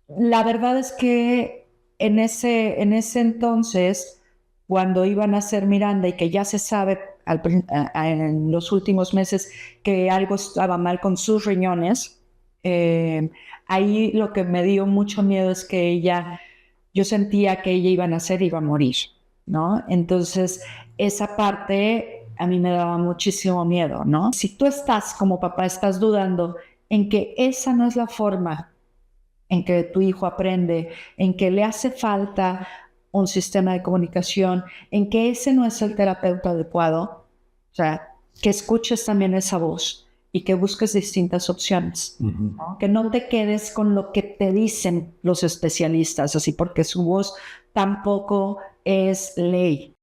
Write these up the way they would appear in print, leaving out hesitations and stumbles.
La verdad es que en ese entonces, cuando iban a ser Miranda y que ya se sabe en los últimos meses que algo estaba mal con sus riñones, eh, ahí lo que me dio mucho miedo es que yo sentía que ella iba a nacer y iba a morir, ¿no? Entonces, esa parte a mí me daba muchísimo miedo, ¿no? Si tú estás como papá, estás dudando en que esa no es la forma en que tu hijo aprende, en que le hace falta un sistema de comunicación, en que ese no es el terapeuta adecuado, o sea, que escuches también esa voz y que busques distintas opciones, ¿no? Que no te quedes con lo que te dicen los especialistas, así porque su voz tampoco es ley.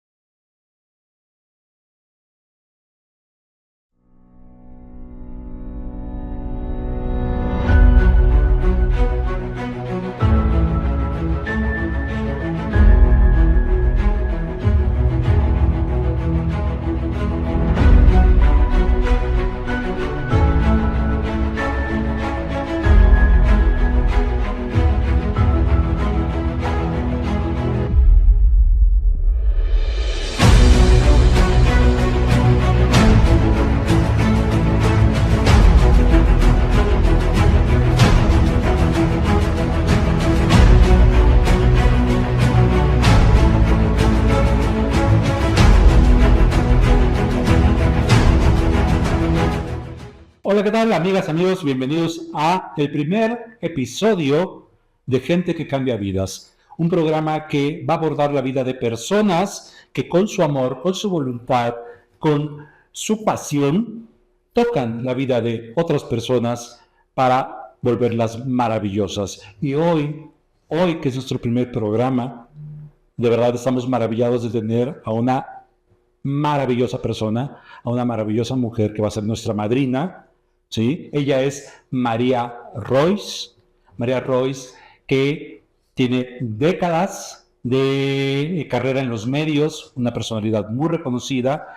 Hola, ¿qué tal, amigas, amigos? Bienvenidos a el primer episodio de Gente que Cambia Vidas, un programa que va a abordar la vida de personas que con su amor, con su voluntad, con su pasión, tocan la vida de otras personas para volverlas maravillosas. Y hoy que es nuestro primer programa, de verdad estamos maravillados de tener a una maravillosa persona, a una maravillosa mujer que va a ser nuestra madrina. ¿Sí? Ella es María Royce, que tiene décadas de carrera en los medios, una personalidad muy reconocida,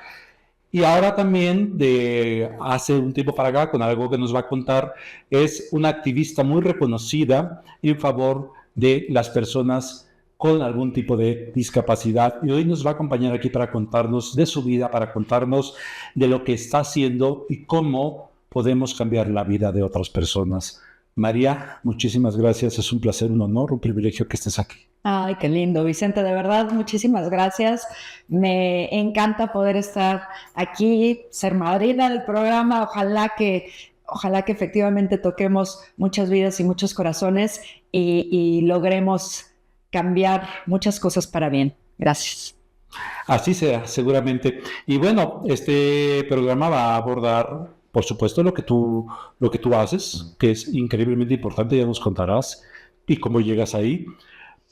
y ahora también, de hace un tiempo para acá, con algo que nos va a contar, es una activista muy reconocida en favor de las personas con algún tipo de discapacidad. Y hoy nos va a acompañar aquí para contarnos de su vida, para contarnos de lo que está haciendo y cómo podemos cambiar la vida de otras personas. María, muchísimas gracias. Es un placer, un honor, un privilegio que estés aquí. Ay, qué lindo, Vicente, de verdad, muchísimas gracias. Me encanta poder estar aquí, ser madrina del programa. Ojalá que efectivamente toquemos muchas vidas y muchos corazones y logremos cambiar muchas cosas para bien. Gracias. Así sea, seguramente. Y bueno, este programa va a abordar, por supuesto, lo que tú haces, que es increíblemente importante, ya nos contarás, y cómo llegas ahí.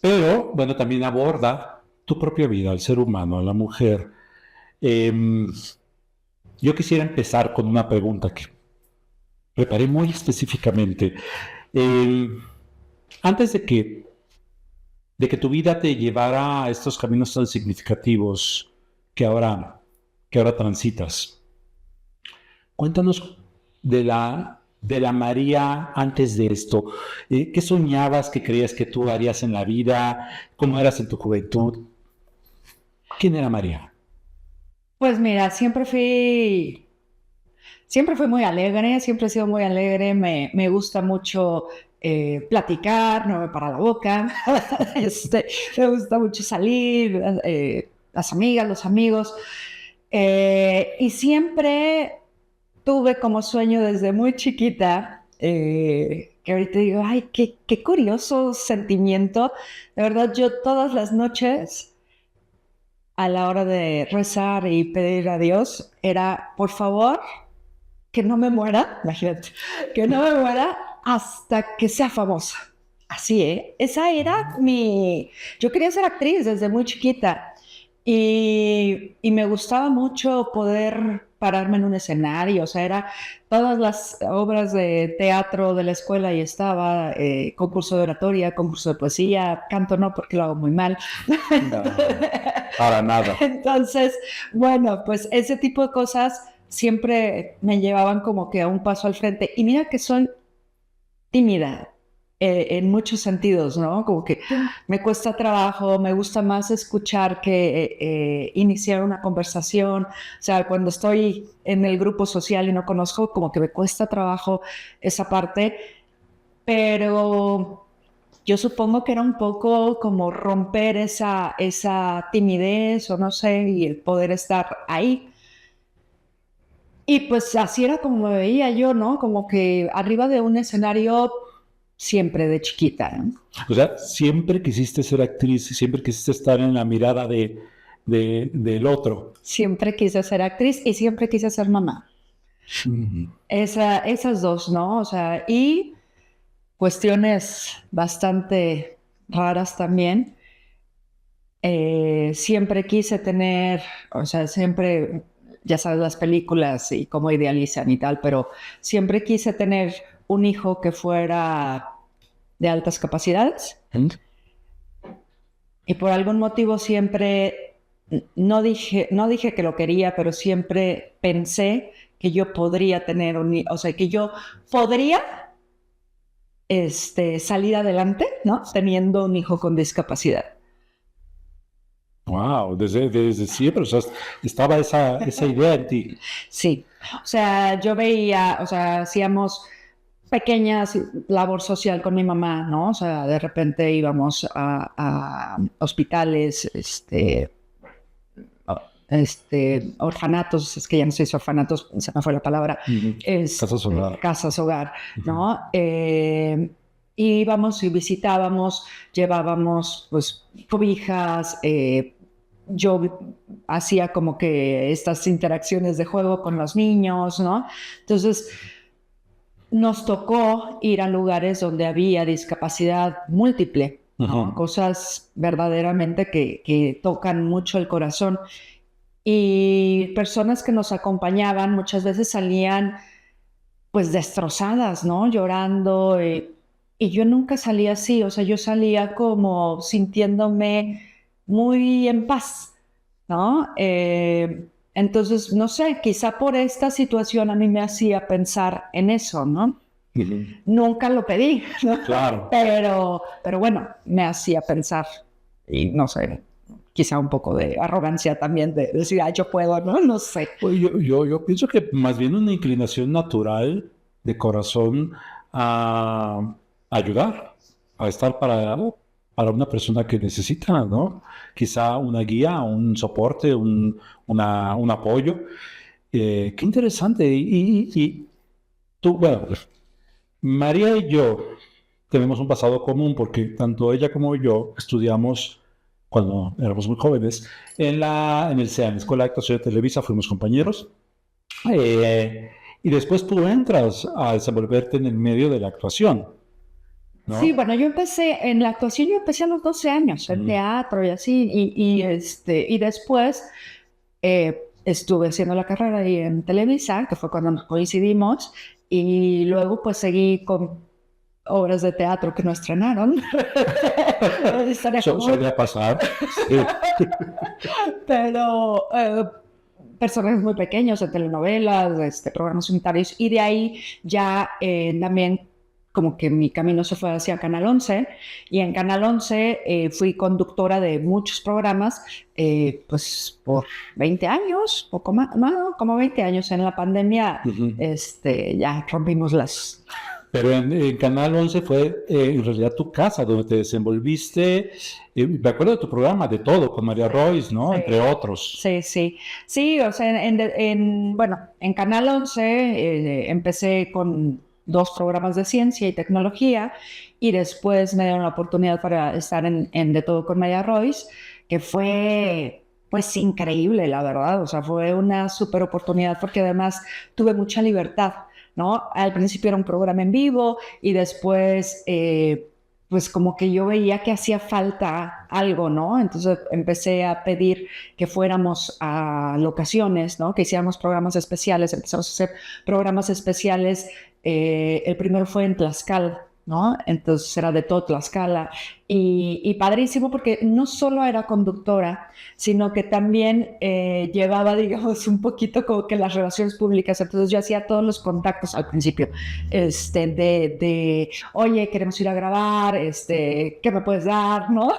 Pero, bueno, también aborda tu propia vida, al ser humano, a la mujer. Eh, yo quisiera empezar con una pregunta que preparé muy específicamente. Eh, antes de que tu vida te llevara a estos caminos tan significativos que ahora, que ahora transitas, cuéntanos de la María antes de esto. ¿Qué soñabas, qué creías que tú harías en la vida? ¿Cómo eras en tu juventud? ¿Quién era María? Pues mira, siempre fui muy alegre, siempre he sido muy alegre, me gusta mucho platicar, no me para la boca, me gusta mucho salir, las amigas, los amigos, y siempre tuve como sueño desde muy chiquita, que ahorita digo, ay, qué curioso sentimiento. De verdad, yo todas las noches a la hora de rezar y pedir a Dios era, por favor, que no me muera, imagínate, que no me muera hasta que sea famosa. Así, ¿eh? Esa era Yo quería ser actriz desde muy chiquita y me gustaba mucho poder pararme en un escenario, o sea, era todas las obras de teatro de la escuela y estaba, concurso de oratoria, concurso de poesía, canto no porque lo hago muy mal. No, para nada. Entonces, bueno, pues ese tipo de cosas siempre me llevaban como que a un paso al frente. Y mira que soy tímida. en muchos sentidos, ¿no? Como que me cuesta trabajo, me gusta más escuchar que iniciar una conversación. O sea, cuando estoy en el grupo social y no conozco, como que me cuesta trabajo esa parte, pero yo supongo que era un poco como romper esa timidez o no sé, y el poder estar ahí. Y pues así era como me veía yo, ¿no? Como que arriba de un escenario siempre de chiquita, ¿no? O sea, siempre quisiste ser actriz, siempre quisiste estar en la mirada del otro. Siempre quise ser actriz y siempre quise ser mamá. Esas dos, ¿no? O sea, y cuestiones bastante raras también. Siempre quise tener, o sea, siempre, ya sabes, las películas y cómo idealizan y tal, pero siempre quise tener un hijo que fuera de altas capacidades. Y por algún motivo siempre, no dije que lo quería, pero siempre pensé que yo podría tener un hijo, o sea, que yo podría salir adelante, ¿no? Teniendo un hijo con discapacidad. Wow, desde siempre, o sea, estaba esa idea en ti. Sí, o sea, yo veía, o sea, hacíamos pequeñas labor social con mi mamá, ¿no? O sea, de repente íbamos a hospitales, orfanatos, es que ya no sé si orfanatos, se me fue la palabra, Casas hogar. casas hogar, ¿no? Íbamos y visitábamos, llevábamos pues cobijas, yo hacía como que estas interacciones de juego con los niños, ¿no? Entonces, nos tocó ir a lugares donde había discapacidad múltiple, ¿no? Cosas verdaderamente que tocan mucho el corazón. Y personas que nos acompañaban muchas veces salían pues destrozadas, ¿no? Llorando. Y yo nunca salía así, o sea, yo salía como sintiéndome muy en paz, ¿no? Entonces, no sé, quizá por esta situación a mí me hacía pensar en eso, ¿no? Nunca lo pedí, ¿no? Claro. Pero bueno, me hacía pensar y no sé, quizá un poco de arrogancia también de decir, yo puedo, ¿no? No sé. Pues yo pienso que más bien una inclinación natural de corazón a ayudar, a estar para una persona que necesita, ¿no? Quizá una guía, un soporte, un apoyo. Qué interesante. Y tú, bueno, María y yo tenemos un pasado común porque tanto ella como yo estudiamos cuando éramos muy jóvenes en el CEA, en la Escuela de Actuación de Televisa, fuimos compañeros. Y después tú entras a desenvolverte en el medio de la actuación, ¿no? Sí, bueno, yo empecé en la actuación, yo empecé a los 12 años, en teatro y así, y después estuve haciendo la carrera ahí en Televisa, que fue cuando nos coincidimos, y luego pues seguí con obras de teatro que no estrenaron. Solía pasar. Sí. Pero personajes muy pequeños en telenovelas, programas unitarios, y de ahí ya también como que mi camino se fue hacia Canal 11, y en Canal 11 fui conductora de muchos programas, pues por 20 años, poco más, no, como 20 años. En la pandemia ya rompimos las... Pero en Canal 11 fue en realidad tu casa donde te desenvolviste. Me acuerdo de tu programa, de todo, con María Royce, ¿no? Sí. Entre otros. Sí. Sí, o sea, bueno, en Canal 11 empecé con 2 programas de ciencia y tecnología, y después me dieron la oportunidad para estar en De Todo con María Royce, que fue pues increíble, la verdad. O sea, fue una súper oportunidad porque además tuve mucha libertad, ¿no? Al principio era un programa en vivo y después pues como que yo veía que hacía falta algo, ¿no? Entonces empecé a pedir que fuéramos a locaciones, ¿no? Que hiciéramos programas especiales. Empezamos a hacer programas especiales. El primero fue en Tlaxcala, ¿no? Entonces era de todo Tlaxcala y padrísimo porque no solo era conductora, sino que también llevaba, digamos, un poquito como que las relaciones públicas. Entonces yo hacía todos los contactos al principio, oye, queremos ir a grabar, ¿qué me puedes dar, no?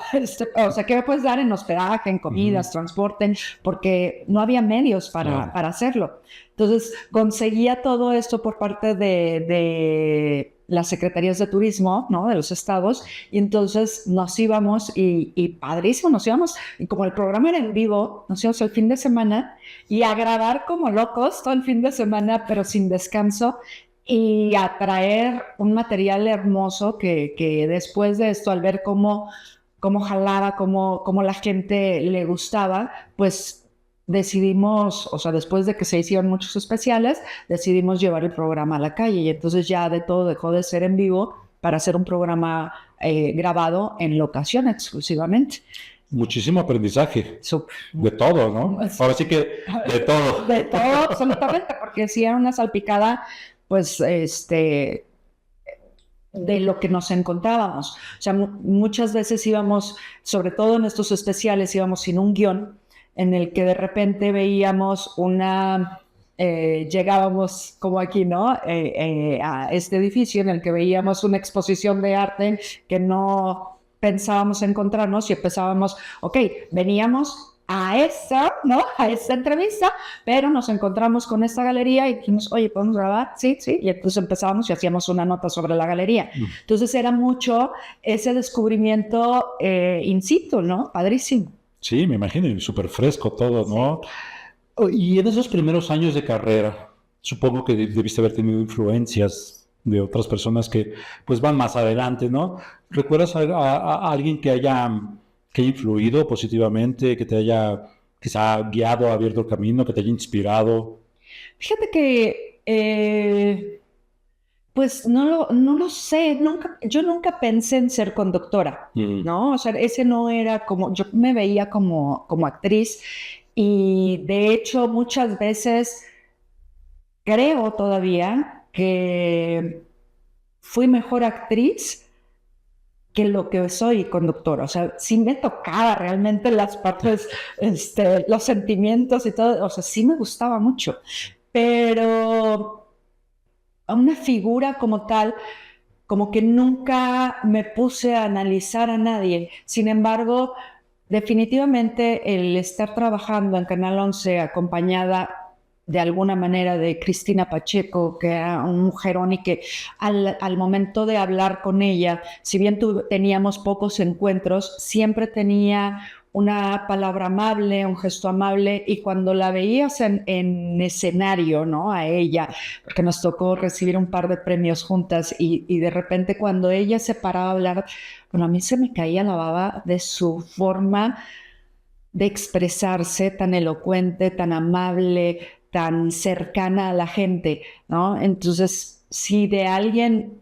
O sea, ¿qué me puedes dar en hospedaje, en comidas, transporte? Porque no había medios para hacerlo. Entonces conseguía todo esto por parte de las secretarías de turismo, ¿no? De los estados, y entonces nos íbamos y padrísimo, nos íbamos, y como el programa era en vivo, nos íbamos el fin de semana y a grabar como locos todo el fin de semana, pero sin descanso, y a traer un material hermoso que después de esto, al ver cómo jalaba, cómo la gente le gustaba, pues decidimos, o sea, después de que se hicieron muchos especiales, decidimos llevar el programa a la calle y entonces ya de todo dejó de ser en vivo para hacer un programa grabado en locación exclusivamente. Muchísimo aprendizaje. Súper. De todo, ¿no? Ahora sí que de todo. De todo, absolutamente, porque si era una salpicada, pues, de lo que nos encontrábamos. O sea, muchas veces íbamos, sobre todo en estos especiales, íbamos sin un guión, en el que de repente veíamos llegábamos como aquí, ¿no? A este edificio en el que veíamos una exposición de arte que no pensábamos encontrarnos y empezábamos, ok, veníamos a esta, ¿no? A esta entrevista, pero nos encontramos con esta galería y dijimos, oye, ¿podemos grabar? Sí, sí, y entonces empezábamos y hacíamos una nota sobre la galería. Entonces era mucho ese descubrimiento in situ, ¿no? Padrísimo. Sí, me imagino, súper fresco todo, ¿no? Y en esos primeros años de carrera, supongo que debiste haber tenido influencias de otras personas que pues van más adelante, ¿no? ¿Recuerdas a alguien que haya influido positivamente, que te haya quizá guiado, abierto el camino, que te haya inspirado? Fíjate que pues no lo sé, yo nunca pensé en ser conductora, ¿no? O sea, ese no era como, yo me veía como actriz y de hecho muchas veces creo todavía que fui mejor actriz que lo que soy conductora. O sea, sí me tocaba realmente las partes, los sentimientos y todo, o sea, sí me gustaba mucho, pero a una figura como tal, como que nunca me puse a analizar a nadie. Sin embargo, definitivamente el estar trabajando en Canal 11 acompañada de alguna manera de Cristina Pacheco, que era un mujerón y que al momento de hablar con ella, si bien teníamos pocos encuentros, siempre tenía una palabra amable, un gesto amable, y cuando la veías en escenario, ¿no? A ella, porque nos tocó recibir un par de premios juntas y de repente cuando ella se paraba a hablar, bueno, a mí se me caía la baba de su forma de expresarse tan elocuente, tan amable, tan cercana a la gente, ¿no? Entonces, si de alguien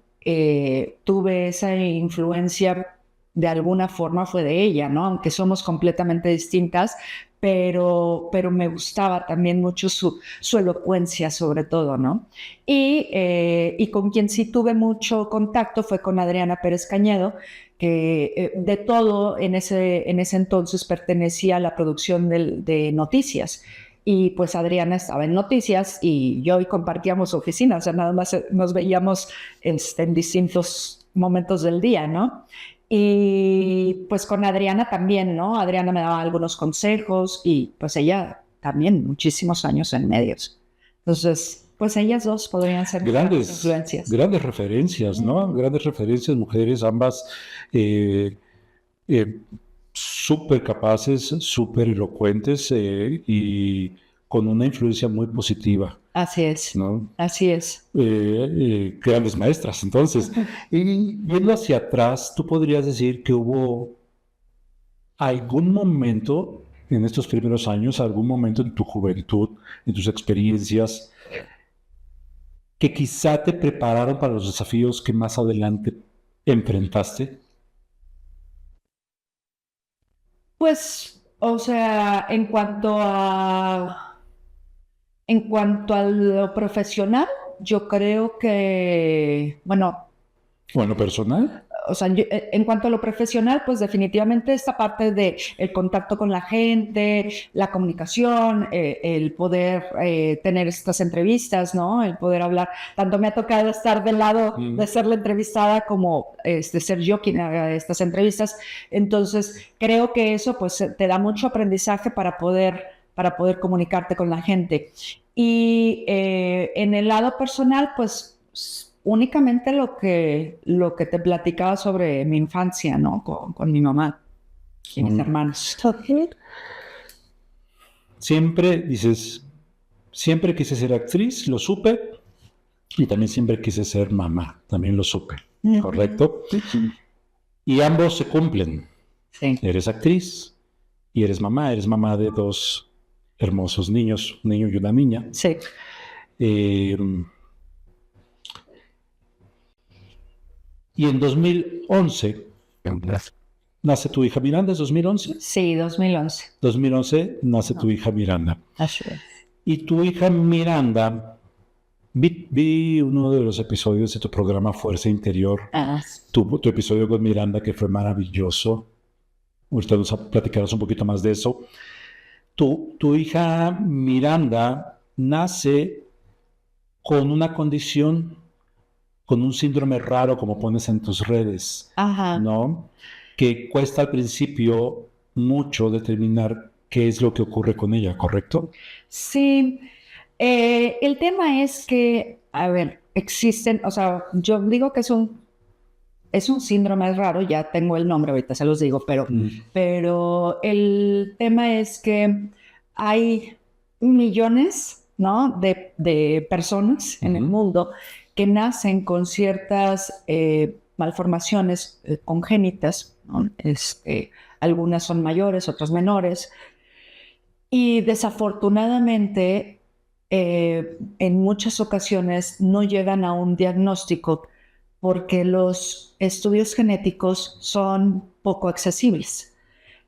tuve esa influencia de alguna forma fue de ella, ¿no? Aunque somos completamente distintas, pero me gustaba también mucho su elocuencia sobre todo, ¿no? Y con quien sí tuve mucho contacto fue con Adriana Pérez Cañedo, que de todo en ese entonces pertenecía a la producción de noticias. Y pues Adriana estaba en noticias y yo y compartíamos oficinas, o sea, nada más nos veíamos en distintos momentos del día, ¿no? Y pues con Adriana también, ¿no? Adriana me daba algunos consejos y pues ella también muchísimos años en medios. Entonces, pues ellas dos podrían ser grandes influencias. Grandes referencias, ¿no? Grandes referencias, mujeres, ambas súper capaces, súper elocuentes y con una influencia muy positiva. Así es, ¿no? Así es. Grandes maestras, entonces. Y viendo hacia atrás, ¿tú podrías decir que hubo algún momento en estos primeros años, algún momento en tu juventud, en tus experiencias, que quizá te prepararon para los desafíos que más adelante enfrentaste? Pues, o sea, en cuanto a lo profesional, yo creo que, bueno, Bueno, personal. O sea, en cuanto a lo profesional, pues definitivamente esta parte de el contacto con la gente, la comunicación, el poder tener estas entrevistas, ¿no? El poder hablar. Tanto me ha tocado estar del lado de ser la entrevistada como ser yo quien haga estas entrevistas. Entonces, creo que eso pues te da mucho aprendizaje para poder comunicarte con la gente. Y en el lado personal, pues únicamente lo que te platicaba sobre mi infancia, ¿no? Con mi mamá y mis hermanos. Siempre dices, siempre quise ser actriz, lo supe, y también siempre quise ser mamá, también lo supe, ¿correcto? Y ambos se cumplen. Sí. Eres actriz y eres mamá de dos hermosos niños, un niño y una niña. Sí. Y en 2011 nace tu hija Miranda, ¿es 2011? Sí, 2011. 2011 nace tu hija Miranda. Así es. Y tu hija Miranda, vi uno de los episodios de tu programa Fuerza Interior, tu episodio con Miranda, que fue maravilloso. Ahorita nos platicarás un poquito más de eso. Tu hija Miranda nace con una condición, con un síndrome raro, como pones en tus redes, ¿no? Que cuesta al principio mucho determinar qué es lo que ocurre con ella, ¿correcto? Sí. El tema es que, a ver, existen, o sea, yo digo que es un síndrome raro, ya tengo el nombre, ahorita se los digo, pero el tema es que hay millones, ¿no? de personas en el mundo que nacen con ciertas malformaciones congénitas, ¿no? Algunas son mayores, otras menores, y desafortunadamente en muchas ocasiones no llegan a un diagnóstico porque los estudios genéticos son poco accesibles.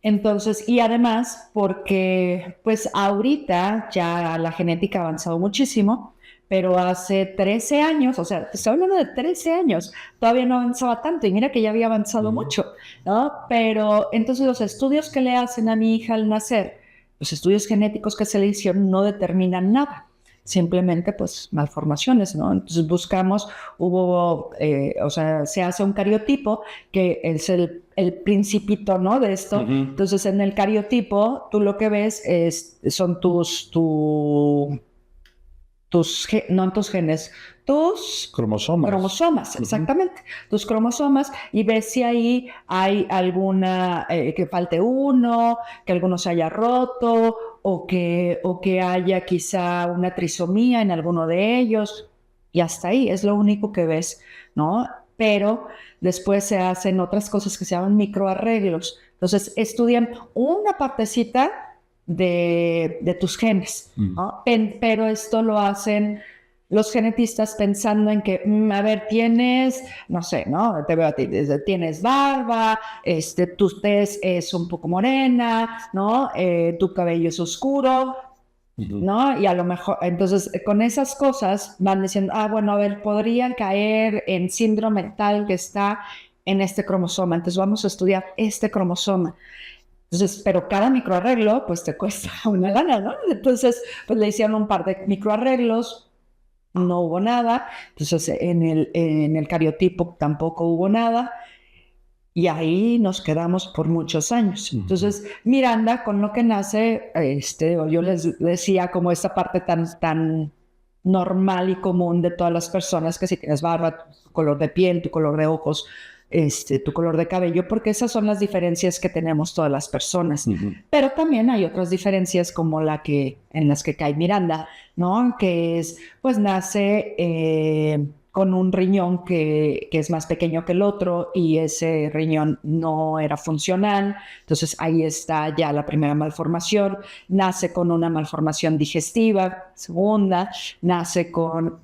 Entonces, y además porque pues ahorita ya la genética ha avanzado muchísimo, pero hace 13 años, o sea, te estoy hablando de 13 años, todavía no avanzaba tanto, y mira que ya había avanzado mucho, ¿no? Pero entonces los estudios que le hacen a mi hija al nacer, los estudios genéticos que se le hicieron no determinan nada. Simplemente pues malformaciones, ¿no? Entonces buscamos, o sea, se hace un cariotipo que es el principito, ¿no? De esto. Entonces en el cariotipo tú lo que ves son tus cromosomas, exactamente, tus cromosomas, y ves si ahí hay alguna, que falte uno, que alguno se haya roto, o que haya quizá una trisomía en alguno de ellos, y hasta ahí es lo único que ves, ¿no? Pero después se hacen otras cosas que se llaman microarreglos. Entonces estudian una partecita de tus genes, ¿no? Pero esto lo hacen los genetistas pensando en que, a ver, tienes, no sé, ¿no? Te veo a ti, tienes barba, tu tez es un poco morena, ¿no? Tu cabello es oscuro, ¿no? Y a lo mejor, entonces, con esas cosas van diciendo, bueno, a ver, podrían caer en síndrome tal que está en este cromosoma, entonces vamos a estudiar este cromosoma. Entonces, pero cada microarreglo, pues te cuesta una lana, ¿no? Entonces, pues le hicieron un par de microarreglos, no hubo nada. Entonces, en el cariotipo tampoco hubo nada. Y ahí nos quedamos por muchos años. Entonces, Miranda, con lo que nace, yo les decía como esta parte tan normal y común de todas las personas, que si tienes barba, tu color de piel, tu color de ojos, tu color de cabello, porque esas son las diferencias que tenemos todas las personas. Pero también hay otras diferencias como en las que cae Miranda, ¿no? Que es, pues nace con un riñón que es más pequeño que el otro, y ese riñón no era funcional. Entonces ahí está ya la primera malformación. Nace con una malformación digestiva, segunda. Nace con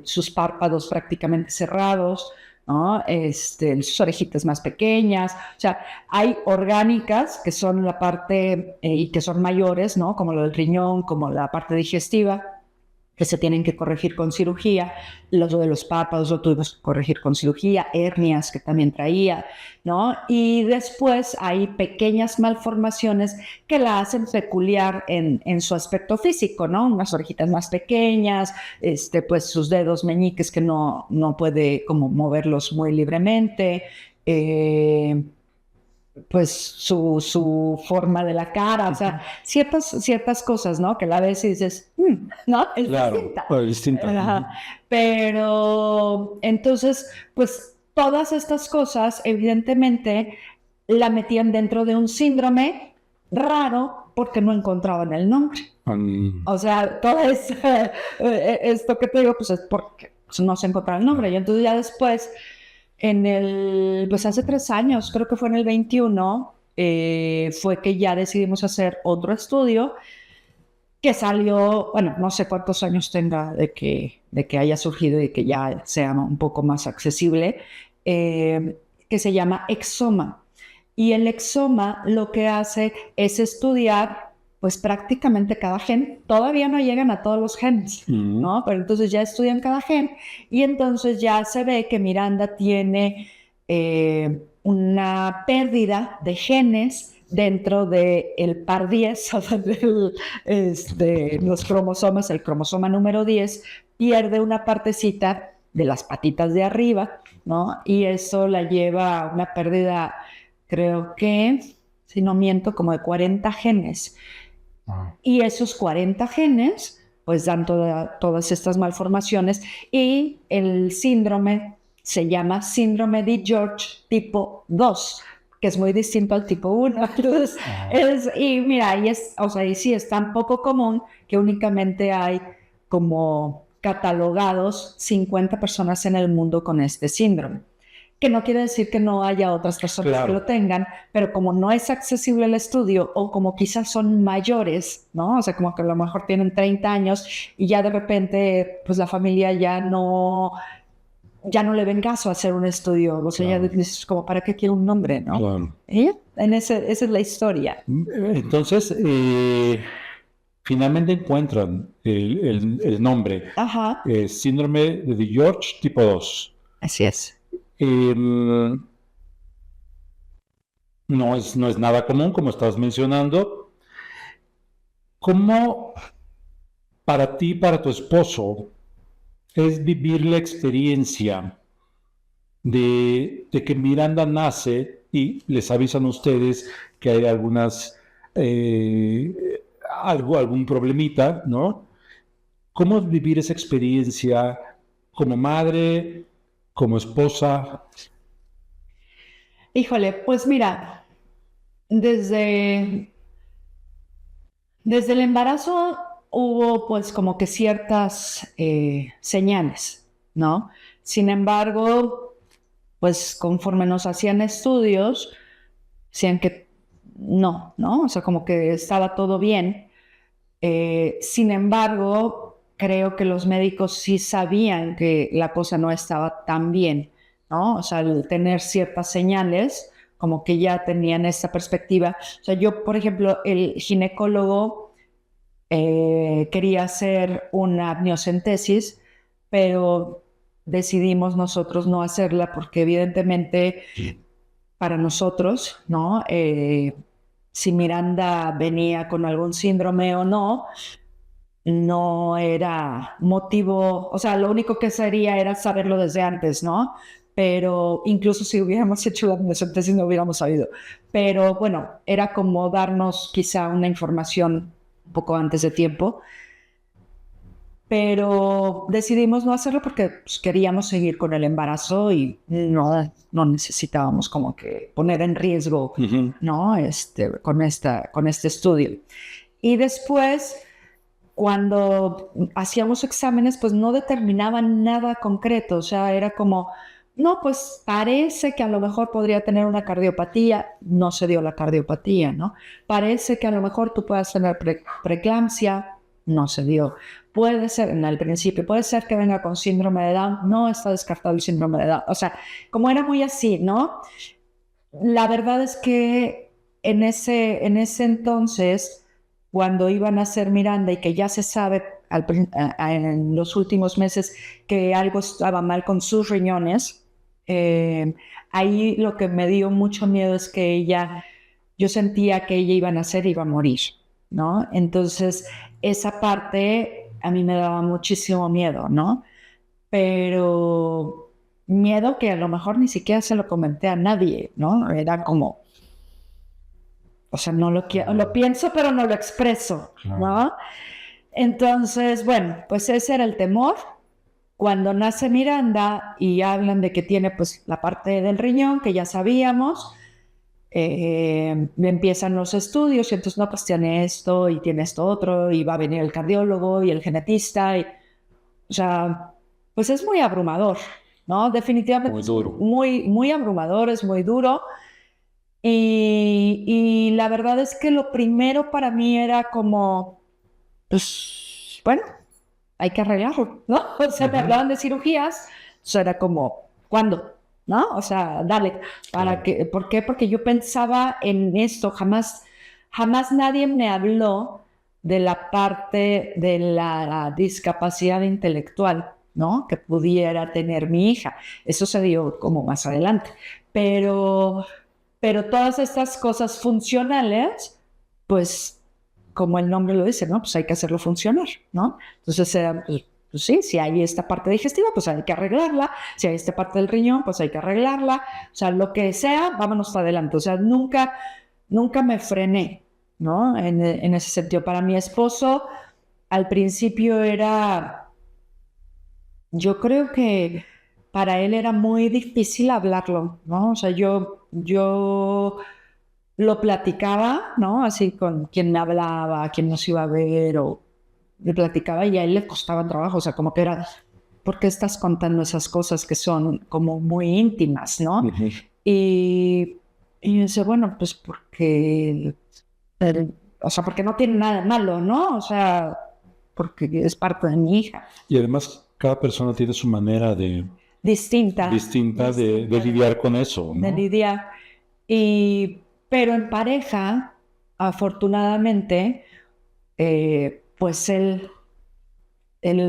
sus párpados prácticamente cerrados, ¿no? Sus orejitas más pequeñas. O sea, hay orgánicas que son la parte y que son mayores, ¿no? Como lo del riñón, como la parte digestiva. que se tienen que corregir con cirugía, los de los párpados lo tuvimos que corregir con cirugía, hernias que también traía, ¿no? Y después hay pequeñas malformaciones que la hacen peculiar en su aspecto físico, ¿no? Unas orejitas más pequeñas, pues sus dedos meñiques que no puede como moverlos muy libremente, pues su forma de la cara, o sea, ciertas cosas, ¿no? Que la ves y dices, ¿no? Es Claro, distinta. distinta. Ajá. Pero entonces, pues todas estas cosas, evidentemente, la metían dentro de un síndrome raro porque no encontraban el nombre. O sea, todo esto que te digo, pues es porque no se encontraba el nombre. Y entonces ya después pues hace 3 años, creo que fue en el 21, fue que ya decidimos hacer otro estudio que salió, bueno, no sé cuántos años tenga de que haya surgido y que ya sea un poco más accesible, que se llama Exoma. Y el Exoma lo que hace es estudiar pues prácticamente cada gen. Todavía no llegan a todos los genes, ¿no? Pero entonces ya estudian cada gen y entonces ya se ve que Miranda tiene una pérdida de genes dentro del par 10, o sea, los cromosomas, el cromosoma número 10 pierde una partecita de las patitas de arriba, ¿no? Y eso la lleva a una pérdida, creo que, si no miento, como de 40 genes. Y esos 40 genes pues dan todas estas malformaciones y el síndrome se llama síndrome de George tipo 2, que es muy distinto al tipo 1. Entonces, y mira, y sí es tan poco común que únicamente hay como catalogados 50 personas en el mundo con este síndrome. Que no quiere decir que no haya otras personas que lo tengan, pero como no es accesible el estudio o como quizás son mayores, ¿no? O sea, como que a lo mejor tienen 30 años y ya de repente, pues la familia ya no le ven caso a hacer un estudio. O sea, ya dices, como, ¿para qué quiero un nombre, no? Claro. ¿Y? Esa es la historia. Entonces, finalmente encuentran el nombre. Ajá. Síndrome de George tipo 2. Así es. No es nada común, como estabas mencionando. ¿Cómo para ti, para tu esposo, es vivir la experiencia de que Miranda nace y les avisan a ustedes que hay algún problemita, ¿no? ¿Cómo es vivir esa experiencia como madre, como esposa? Híjole, pues mira, desde el embarazo hubo pues como que ciertas señales, ¿no? Sin embargo, pues conforme nos hacían estudios, decían que no, ¿no? O sea, como que estaba todo bien. Sin embargo, creo que los médicos sí sabían que la cosa no estaba tan bien, ¿no? O sea, al tener ciertas señales, como que ya tenían esta perspectiva. O sea, yo, por ejemplo, el ginecólogo quería hacer una amniocentesis, pero decidimos nosotros no hacerla porque evidentemente para nosotros, ¿no? Si Miranda venía con algún síndrome o no era motivo, o sea, lo único que sería era saberlo desde antes, ¿no? Pero incluso si hubiéramos hecho la amniocentesis no hubiéramos sabido. Pero bueno, era como darnos quizá una información un poco antes de tiempo. Pero decidimos no hacerlo porque pues, queríamos seguir con el embarazo y no necesitábamos como que poner en riesgo, ¿no? Con este estudio. Y después, cuando hacíamos exámenes, pues no determinaban nada concreto, o sea, era como, no, pues parece que a lo mejor podría tener una cardiopatía, no se dio la cardiopatía, ¿no? Parece que a lo mejor tú puedas tener preeclampsia, no se dio. Puede ser, en el principio, puede ser que venga con síndrome de Down, no está descartado el síndrome de Down, o sea, como era muy así, ¿no? La verdad es que en ese entonces, cuando iban a hacer Miranda y que ya se sabe en los últimos meses que algo estaba mal con sus riñones. Ahí lo que me dio mucho miedo es que yo sentía que ella iba a nacer y iba a morir, ¿no? Entonces, esa parte a mí me daba muchísimo miedo, ¿no? Pero miedo que a lo mejor ni siquiera se lo comenté a nadie, ¿no? Era como, o sea, no lo quiero, lo pienso, pero no lo expreso, ¿no? Entonces, bueno, pues ese era el temor. Cuando nace Miranda y hablan de que tiene pues la parte del riñón, que ya sabíamos, empiezan los estudios y entonces no, pues tiene esto otro y va a venir el cardiólogo y el genetista. O sea, pues es muy abrumador, ¿no? Definitivamente. Muy duro. Muy abrumador, es muy duro. Y la verdad es que lo primero para mí era como, pues, bueno, hay que arreglarlo, ¿no? O sea, me hablaban de cirugías, o sea, era como, ¿cuándo? ¿No? O sea, dale, ¿por qué? Porque yo pensaba en esto, jamás nadie me habló de la parte de la discapacidad intelectual, ¿no? Que pudiera tener mi hija. Eso se dio como más adelante. Pero todas estas cosas funcionales, pues, como el nombre lo dice, ¿no? Pues hay que hacerlo funcionar, ¿no? Entonces, pues sí, si hay esta parte digestiva, pues hay que arreglarla. Si hay esta parte del riñón, pues hay que arreglarla. O sea, lo que sea, vámonos para adelante. O sea, nunca me frené, ¿no? En ese sentido. Para mi esposo, al principio yo creo que para él era muy difícil hablarlo, ¿no? O sea, yo lo platicaba, ¿no? Así con quien me hablaba, quien nos iba a ver, o le platicaba y a él le costaba trabajo, o sea, como que era, ¿por qué estás contando esas cosas que son como muy íntimas, ¿no? Uh-huh. Y yo decía, bueno, pues porque, o sea, porque no tiene nada de malo, ¿no? O sea, porque es parte de mi hija. Y además, cada persona tiene su manera Distinta de lidiar con eso, ¿no? De lidiar. Pero en pareja, afortunadamente, pues él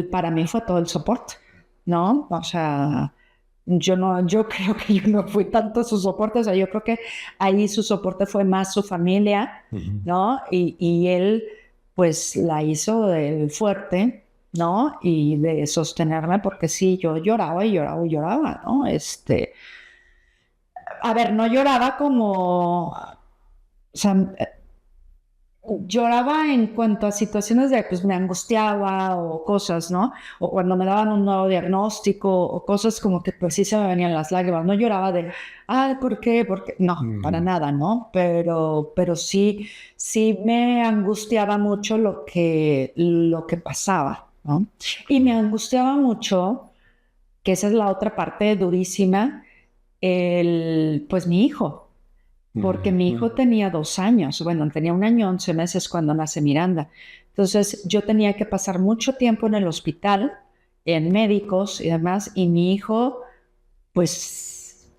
para mí fue todo el soporte, ¿no? O sea, yo creo que yo no fui tanto su soporte, o sea, yo creo que ahí su soporte fue más su familia, Uh-huh. ¿no? Y él, pues, la hizo del fuerte, ¿no? Y de sostenerme, porque sí, yo lloraba y lloraba y lloraba, ¿no? A ver, no lloraba como, o sea, lloraba en cuanto a situaciones de, pues me angustiaba o cosas, ¿no? O cuando me daban un nuevo diagnóstico o cosas como que pues sí se me venían las lágrimas. No lloraba de, ay, ¿por qué? No, para nada, ¿no? Pero sí me angustiaba mucho lo que pasaba, ¿no? Y me angustiaba mucho, que esa es la otra parte durísima, pues mi hijo. Porque mi hijo tenía 2 años, bueno, tenía 1 año, 11 meses cuando nace Miranda. Entonces yo tenía que pasar mucho tiempo en el hospital, en médicos y demás, y mi hijo, pues,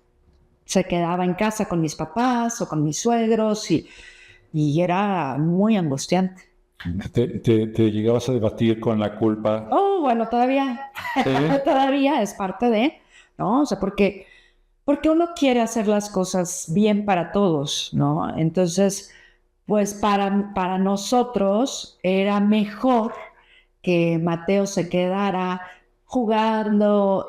se quedaba en casa con mis papás o con mis suegros y era muy angustiante. ¿Te llegabas a debatir con la culpa? Oh, bueno, todavía es parte de, ¿no? O sea, porque uno quiere hacer las cosas bien para todos, ¿no? Entonces, pues para nosotros era mejor que Mateo se quedara jugando,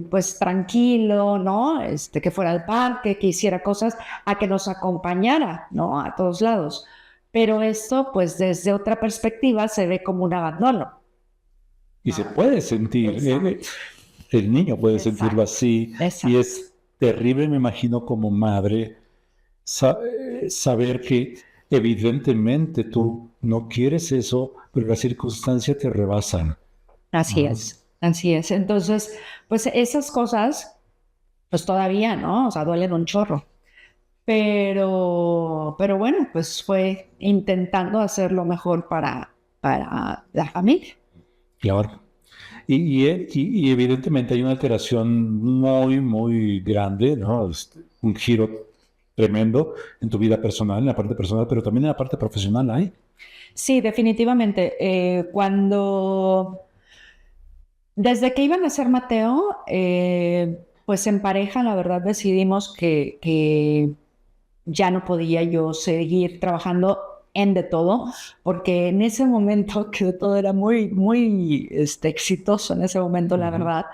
pues tranquilo, ¿no? Que fuera al parque, que hiciera cosas, a que nos acompañara, ¿no? A todos lados. Pero esto, pues desde otra perspectiva, se ve como un abandono. Y se puede sentir, el niño puede sentirlo así. Exacto. Y es terrible, me imagino, como madre, saber que evidentemente tú no quieres eso, pero las circunstancias te rebasan. Así es. Entonces, pues esas cosas, pues todavía, ¿no? O sea, duelen un chorro. Pero bueno, pues fue intentando hacer lo mejor para la familia. Claro. Y evidentemente hay una alteración muy, muy grande, ¿no? Un giro tremendo en tu vida personal, en la parte personal, pero también en la parte profesional hay. Sí, definitivamente. Desde que iba a nacer Mateo, pues en pareja, la verdad, decidimos que ya no podía yo seguir trabajando en de todo, porque en ese momento, que de todo era muy, muy exitoso en ese momento, la verdad,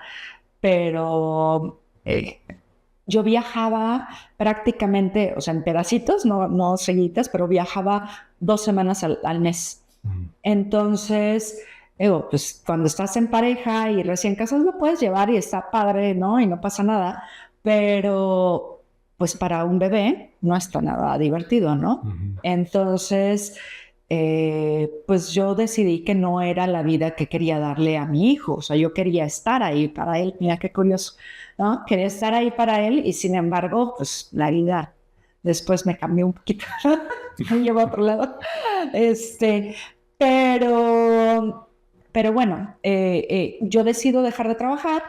pero yo viajaba prácticamente, o sea, en pedacitos, no seguidas, pero viajaba 2 semanas al mes. Entonces, digo, pues cuando estás en pareja y recién casados lo puedes llevar y está padre, ¿no? Y no pasa nada, pero pues para un bebé no está nada divertido, ¿no? Entonces, pues yo decidí que no era la vida que quería darle a mi hijo, o sea, yo quería estar ahí para él, mira qué curioso, ¿no? Quería estar ahí para él y sin embargo, pues la vida después me cambió un poquito, me llevó a otro lado, pero bueno, yo decido dejar de trabajar.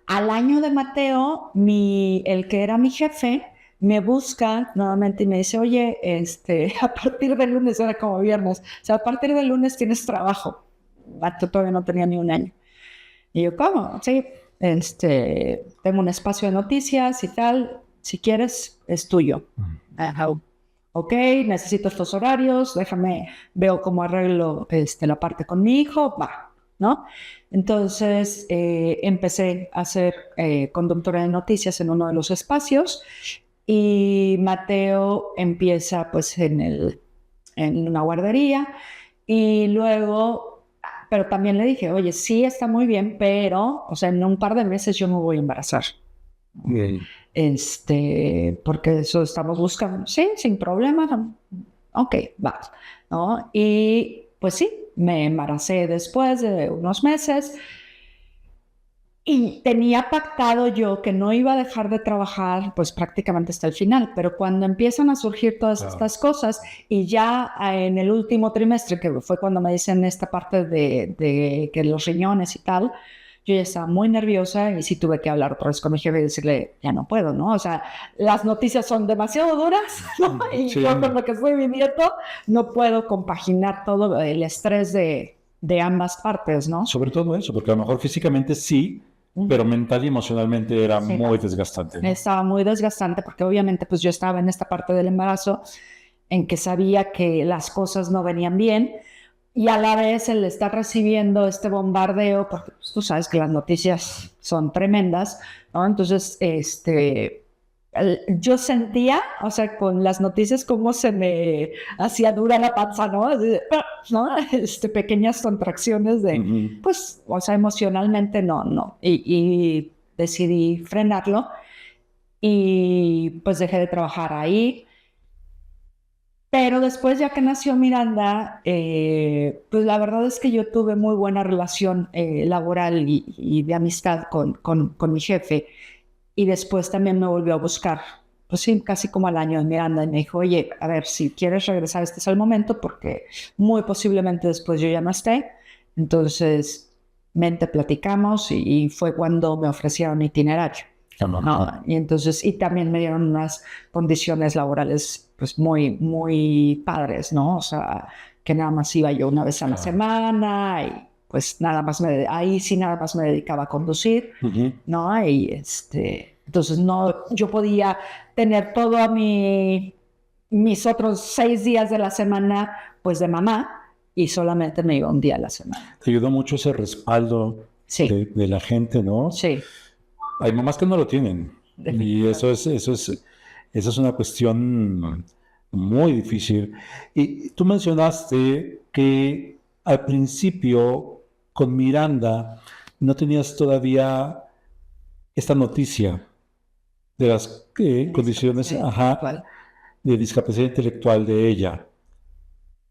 Al año de Mateo, el que era mi jefe me busca nuevamente y me dice, oye, a partir del lunes, era como viernes, o sea, a partir del lunes tienes trabajo. Mateo todavía no tenía ni un año. Y yo, ¿cómo? Sí, tengo un espacio de noticias y tal, si quieres, es tuyo. Ok, necesito estos horarios, veo cómo arreglo la parte con mi hijo, va, ¿no? Entonces empecé a ser conductora de noticias en uno de los espacios y Mateo empieza pues en una guardería y luego, pero también le dije, oye, sí está muy bien, pero, o sea, en un par de meses yo me voy a embarazar. Porque eso estamos buscando, sí, sin problema, ok, va, ¿no? Y pues sí, me embaracé después de unos meses y tenía pactado yo que no iba a dejar de trabajar pues prácticamente hasta el final, pero cuando empiezan a surgir todas estas cosas y ya en el último trimestre, que fue cuando me dicen esta parte de que los riñones y tal, yo ya estaba muy nerviosa y sí tuve que hablar otra vez con mi jefe y decirle, ya no puedo, ¿no? O sea, las noticias son demasiado duras, ¿no? Y sí, yo con lo que estoy viviendo no puedo compaginar todo el estrés de ambas partes, ¿no? Sobre todo eso, porque a lo mejor físicamente sí, pero mental y emocionalmente era muy desgastante, ¿no? Estaba muy desgastante porque obviamente pues yo estaba en esta parte del embarazo en que sabía que las cosas no venían bien y a la vez el estar recibiendo este bombardeo, porque pues, tú sabes que las noticias son tremendas, ¿no? Entonces, yo sentía, o sea, con las noticias cómo se me hacía dura la panza, ¿no? ¿No? Pequeñas contracciones de, pues, o sea, emocionalmente no. Y decidí frenarlo y pues dejé de trabajar ahí. Pero después, ya que nació Miranda, pues la verdad es que yo tuve muy buena relación laboral y de amistad con mi jefe. Y después también me volvió a buscar, pues sí, casi como al año de Miranda. Y me dijo, oye, a ver, si quieres regresar, este es el momento, porque muy posiblemente después yo ya no esté. Entonces, platicamos y fue cuando me ofrecieron itinerario. No, y entonces, y también me dieron unas condiciones laborales pues muy, muy padres, ¿no? O sea, que nada más iba yo una vez a la semana y pues ahí sí nada más me dedicaba a conducir, ¿no? Y entonces yo podía tener todo mis otros 6 días de la semana pues de mamá y solamente me iba un día a la semana. Te ayudó mucho ese respaldo de la gente, ¿no? Sí. Hay mamás que no lo tienen y eso es una cuestión muy difícil. Y tú mencionaste que al principio con Miranda no tenías todavía esta noticia de las condiciones de discapacidad intelectual de ella.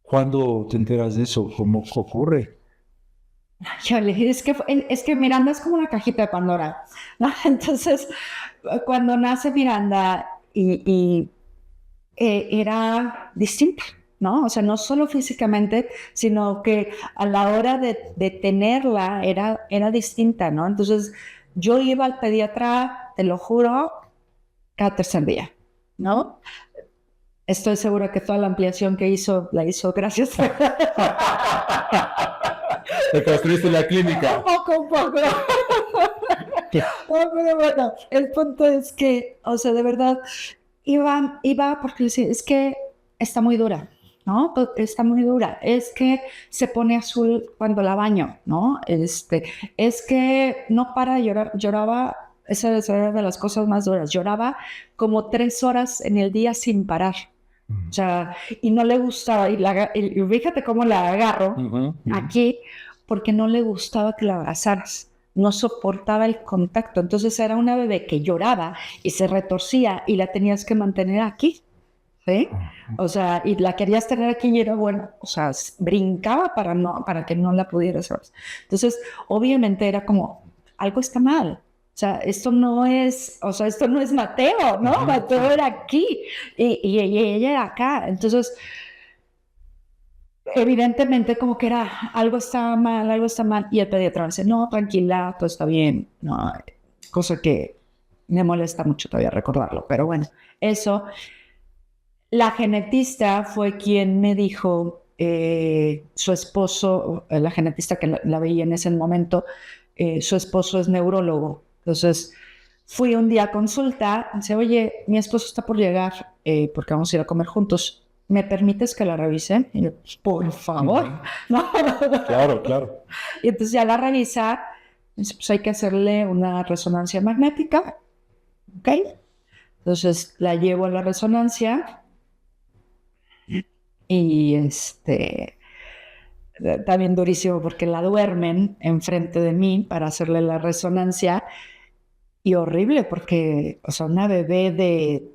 ¿Cuándo te enteras de eso? ¿Cómo ocurre? Es que Miranda es como una cajita de Pandora, ¿no? Entonces, cuando nace Miranda era distinta, ¿no? O sea, no solo físicamente, sino que a la hora de tenerla era distinta, ¿no? Entonces, yo iba al pediatra, te lo juro, cada tercer día, ¿no? Estoy segura que toda la ampliación que hizo, la hizo gracias a... Te construiste la clínica. Un poco. No, pero bueno, el punto es que, o sea, de verdad, iba porque decía, es que está muy dura, ¿no? Está muy dura. Es que se pone azul cuando la baño, ¿no? Es que no para de llorar. Lloraba, esa era de las cosas más duras. Lloraba como 3 horas en el día sin parar. O sea, y no le gustaba, y fíjate cómo la agarro aquí, porque no le gustaba que la abrazaras, no soportaba el contacto. Entonces era una bebé que lloraba y se retorcía y la tenías que mantener aquí, ¿sí? O sea, y la querías tener aquí y era bueno, o sea, brincaba para que no la pudieras ver. Entonces, obviamente era como, algo está mal. O sea, esto no es Mateo, ¿no? Mateo era aquí y ella era acá. Entonces, evidentemente como que era, algo está mal. Y el pediatra me dice, no, tranquila, todo está bien. No, cosa que me molesta mucho todavía recordarlo. Pero bueno, eso. La genetista fue quien me dijo, su esposo, la genetista que la veía en ese momento, su esposo es neurólogo. Entonces, fui un día a consulta, dice, oye, mi esposo está por llegar, porque vamos a ir a comer juntos. ¿Me permites que la revise? Y yo, por favor. No. Claro. Y entonces ya la revisa, pues hay que hacerle una resonancia magnética, ¿ok? Entonces la llevo a la resonancia y también durísimo porque la duermen enfrente de mí para hacerle la resonancia y horrible porque, o sea, una bebé de,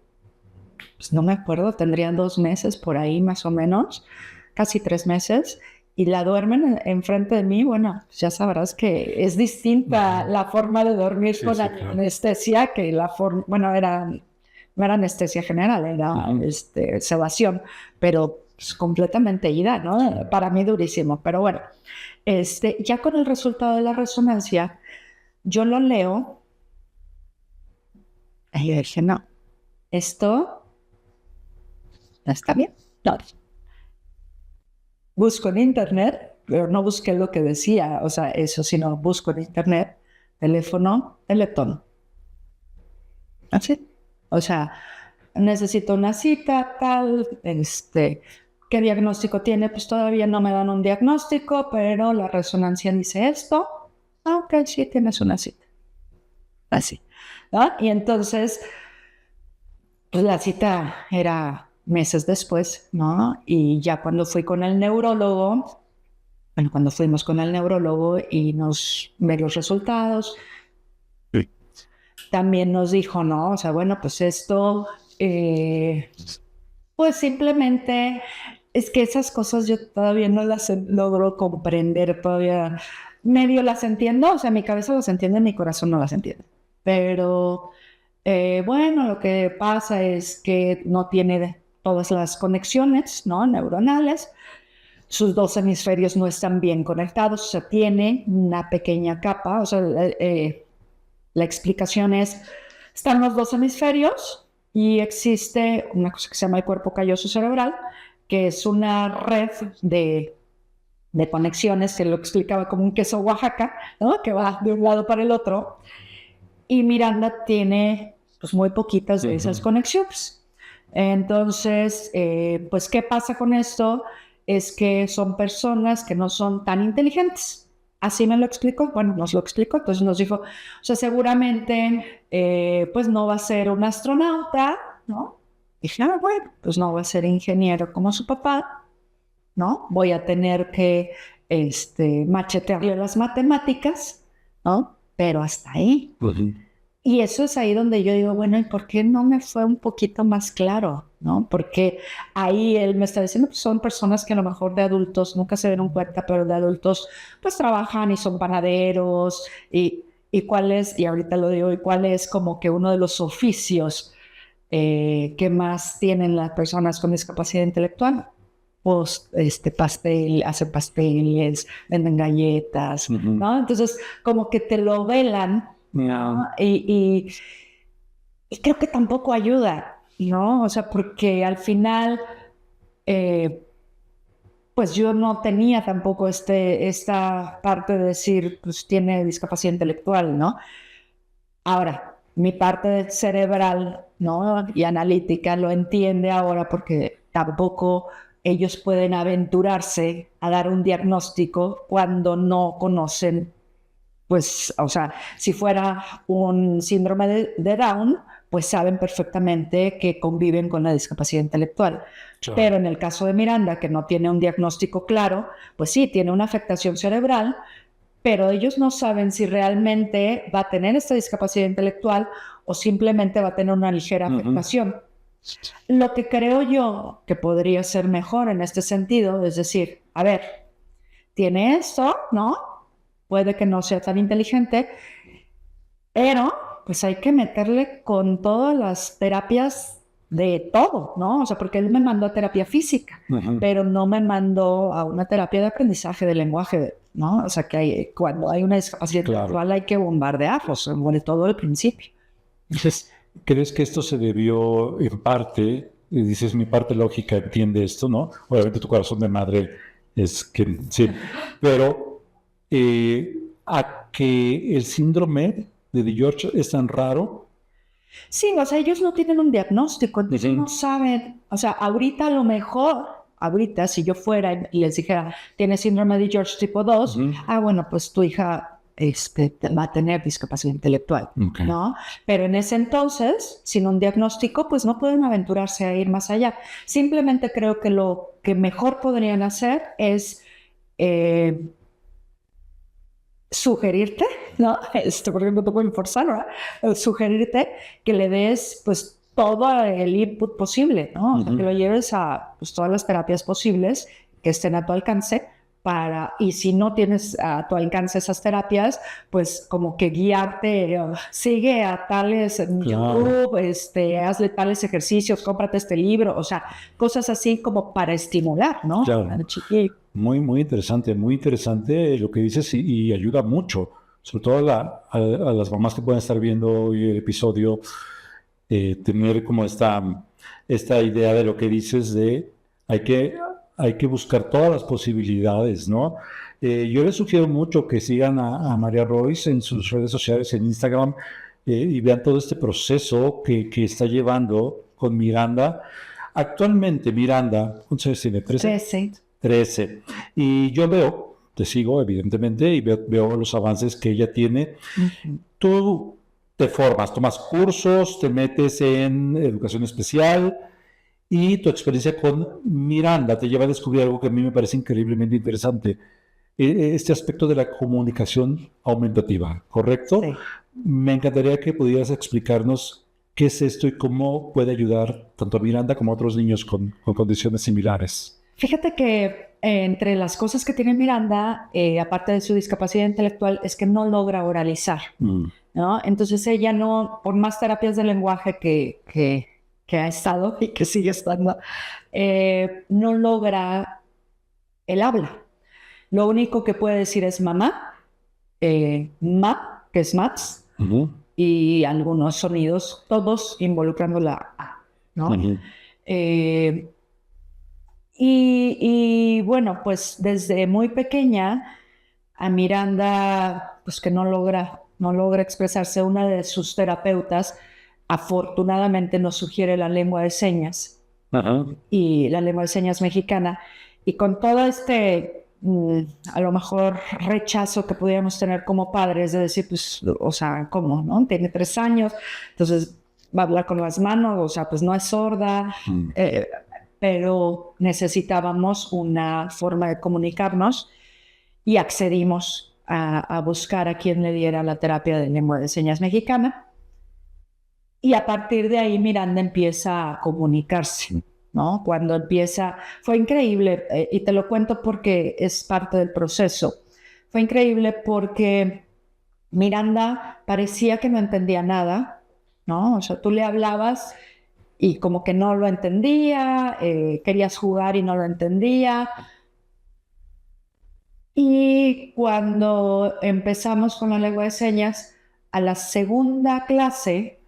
pues no me acuerdo, tendría 2 meses por ahí más o menos, casi 3 meses, y la duermen enfrente de mí. Bueno, ya sabrás que es distinta la forma de dormir con anestesia que la forma, bueno, no era anestesia general, era sedación, pero pues, completamente ida, ¿no? Para mí durísimo, pero bueno, ya con el resultado de la resonancia, yo lo leo y dije, no, esto no está bien. No. Busco en internet, pero no busqué lo que decía, o sea, eso, sino busco en internet, teléfono, Teletón. Así. O sea, necesito una cita, tal, ¿qué diagnóstico tiene? Pues todavía no me dan un diagnóstico, pero la resonancia dice esto. Ah, ok, sí, tienes una cita. Así, ¿no? Y entonces, pues la cita era meses después, ¿no? Y ya cuando fui con el neurólogo, bueno, cuando fuimos con el neurólogo y nos ve los resultados, también nos dijo, ¿no? O sea, bueno, pues esto, pues simplemente es que esas cosas yo todavía no las logro comprender, todavía medio las entiendo, o sea, mi cabeza las entiende, mi corazón no las entiende. Pero bueno, lo que pasa es que no tiene todas las conexiones, ¿no? Neuronales. Sus 2 hemisferios no están bien conectados, o sea, tiene una pequeña capa, o sea, la explicación es, están los 2 hemisferios y existe una cosa que se llama el cuerpo calloso cerebral, que es una red de conexiones, que lo explicaba como un queso Oaxaca, ¿no? Que va de un lado para el otro, y Miranda tiene pues muy poquitas de esas conexiones. Entonces, pues, ¿qué pasa con esto? Es que son personas que no son tan inteligentes. Así me lo explicó, bueno, nos lo explicó, entonces nos dijo, o sea, seguramente, pues no va a ser un astronauta, ¿no? Dije, bueno, pues no va a ser ingeniero como su papá, ¿no? Voy a tener que, machetearle las matemáticas, ¿no? Pero hasta ahí. Y eso es ahí donde yo digo, bueno, ¿y por qué no me fue un poquito más claro? ¿No? Porque ahí él me está diciendo, pues son personas que a lo mejor de adultos nunca se dieron cuenta, pero de adultos pues trabajan y son panaderos y cuál es, y ahorita lo digo, y cuál es como que uno de los oficios que más tienen las personas con discapacidad intelectual. Pues hacen pasteles, venden galletas, ¿no? Entonces como que te lo velan. ¿No? Y creo que tampoco ayuda. ¿no? O sea, porque al final, pues yo no tenía tampoco esta parte de decir, pues tiene discapacidad intelectual, ¿no? Ahora, mi parte cerebral, ¿no? Y analítica lo entiende ahora porque tampoco ellos pueden aventurarse a dar un diagnóstico cuando no conocen, pues, o sea, si fuera un síndrome de Down, pues saben perfectamente que conviven con la discapacidad intelectual. Claro. Pero en el caso de Miranda, que no tiene un diagnóstico claro, pues sí, tiene una afectación cerebral, pero ellos no saben si realmente va a tener esta discapacidad intelectual o simplemente va a tener una ligera afectación. Lo que creo yo que podría ser mejor en este sentido es decir, a ver, tiene esto, ¿no? Puede que no sea tan inteligente, pero pues hay que meterle con todas las terapias de todo, ¿no? O sea, porque él me mandó a terapia física, pero no me mandó a una terapia de aprendizaje del lenguaje, ¿no? O sea, que cuando hay una discapacidad intelectual hay que bombardearlos, sobre todo al principio. Entonces, ¿crees que esto se debió en parte, y dices mi parte lógica entiende esto, ¿no? Obviamente tu corazón de madre es que sí, pero a que el síndrome de George es tan raro. Sí, o sea, ellos no tienen un diagnóstico, entonces no saben, o sea, ahorita a lo mejor, ahorita si yo fuera y les dijera, tiene síndrome de George tipo 2, bueno, pues tu hija va a tener discapacidad intelectual, ¿no? Pero en ese entonces, sin un diagnóstico, pues no pueden aventurarse a ir más allá. Simplemente creo que lo que mejor podrían hacer es sugerirte, ¿no? Porque no te pueden forzar, ¿verdad? Sugerirte que le des, pues, todo el input posible, ¿no? O sea, que lo lleves a pues, todas las terapias posibles que estén a tu alcance y si no tienes a tu alcance esas terapias, pues como que guiarte, sigue a tales en YouTube, hazle tales ejercicios, cómprate este libro, o sea, cosas así como para estimular, ¿no? Al chiquillo. Muy interesante lo que dices y ayuda mucho, sobre todo a las mamás que pueden estar viendo hoy el episodio, tener como esta idea de lo que dices de hay que buscar todas las posibilidades, ¿no? Yo les sugiero mucho que sigan a María Royce en sus redes sociales, en Instagram, y vean todo este proceso que está llevando con Miranda. Actualmente Miranda, ¿cuántos años tiene? 13. 13. Y yo te sigo evidentemente, y veo los avances que ella tiene. Tú te formas, tomas cursos, te metes en educación especial y tu experiencia con Miranda te lleva a descubrir algo que a mí me parece increíblemente interesante. Este aspecto de la comunicación aumentativa, ¿correcto? Sí. Me encantaría que pudieras explicarnos qué es esto y cómo puede ayudar tanto a Miranda como a otros niños con condiciones similares. Fíjate que entre las cosas que tiene Miranda, aparte de su discapacidad intelectual, es que no logra oralizar, ¿no? Entonces ella no, por más terapias de lenguaje que ha estado y que sigue estando, no logra el habla. Lo único que puede decir es mamá, ma, que es mats, y algunos sonidos, todos involucrando la A, ¿no? Y bueno, pues desde muy pequeña a Miranda, pues que no logra expresarse, una de sus terapeutas afortunadamente nos sugiere la lengua de señas y la lengua de señas mexicana, y con todo a lo mejor rechazo que pudiéramos tener como padres de decir, pues, o sea, ¿cómo, no? Tiene 3 años, entonces va a hablar con las manos, o sea, pues no es sorda, pero necesitábamos una forma de comunicarnos y accedimos a buscar a quien le diera la terapia de lengua de señas mexicana. Y a partir de ahí Miranda empieza a comunicarse, ¿no? Cuando empieza, fue increíble, y te lo cuento porque es parte del proceso. Fue increíble porque Miranda parecía que no entendía nada, ¿no? O sea, tú le hablabas y como que no lo entendía, querías jugar y no lo entendía. Y cuando empezamos con la lengua de señas, a la segunda clase,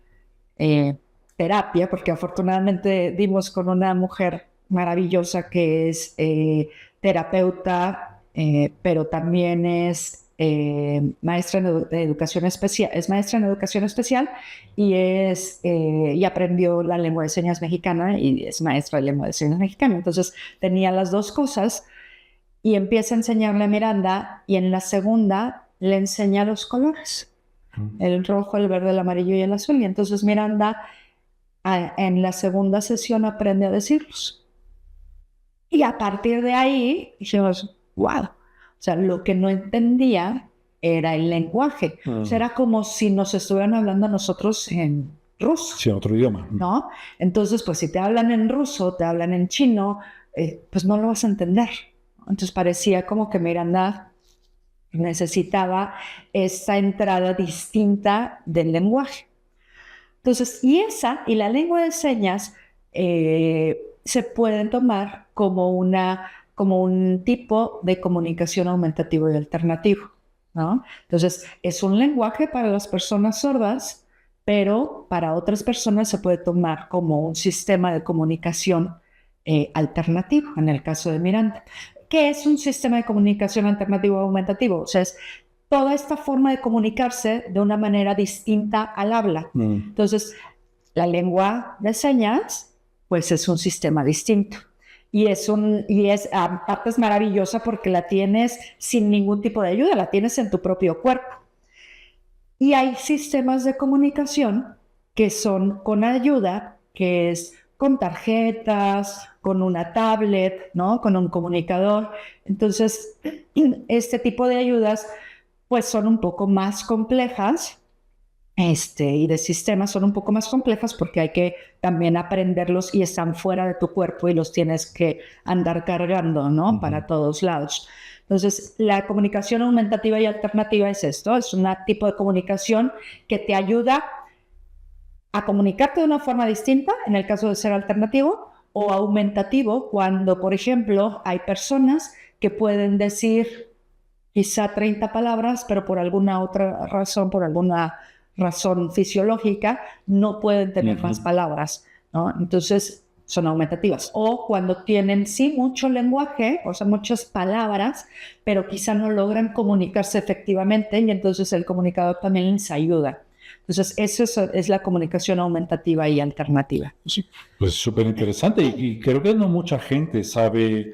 terapia, porque afortunadamente dimos con una mujer maravillosa que es terapeuta, pero también es maestra de educación especial, es maestra en educación especial y aprendió la lengua de señas mexicana y es maestra de lengua de señas mexicana. Entonces tenía las dos cosas y empieza a enseñarle a Miranda y en la segunda le enseña los colores, el rojo, el verde, el amarillo y el azul. Y entonces Miranda en la segunda sesión aprende a decirlos. Y a partir de ahí dijimos, wow, o sea, lo que no entendía era el lenguaje. O sea, era como si nos estuvieran hablando a nosotros en ruso. Sí, en otro idioma. ¿No? Entonces, pues si te hablan en ruso, te hablan en chino, pues no lo vas a entender. Entonces parecía como que Miranda necesitaba esa entrada distinta del lenguaje. Entonces, y la lengua de señas se pueden tomar como un tipo de comunicación aumentativo y alternativo, ¿no? Entonces, es un lenguaje para las personas sordas, pero para otras personas se puede tomar como un sistema de comunicación alternativo, en el caso de Miranda. ¿Qué es un sistema de comunicación alternativo o aumentativo? O sea, es toda esta forma de comunicarse de una manera distinta al habla. Entonces, la lengua de señas, pues es un sistema distinto. Aparte es maravillosa porque la tienes sin ningún tipo de ayuda, la tienes en tu propio cuerpo. Y hay sistemas de comunicación que son con ayuda, que es con tarjetas, con una tablet, ¿no? Con un comunicador. Entonces, este tipo de ayudas pues son un poco más complejas, y de sistemas son un poco más complejas porque hay que también aprenderlos y están fuera de tu cuerpo y los tienes que andar cargando, ¿no? Para todos lados. Entonces, la comunicación aumentativa y alternativa es esto, es un tipo de comunicación que te ayuda a comunicarte de una forma distinta, en el caso de ser alternativo, o aumentativo, cuando, por ejemplo, hay personas que pueden decir quizá 30 palabras, pero por alguna otra razón, por alguna razón fisiológica, no pueden tener más palabras, ¿no? Entonces, son aumentativas. O cuando tienen, sí, mucho lenguaje, o sea, muchas palabras, pero quizá no logran comunicarse efectivamente y entonces el comunicador también les ayuda. Entonces, eso es la comunicación aumentativa y alternativa. Sí, pues súper interesante y creo que no mucha gente sabe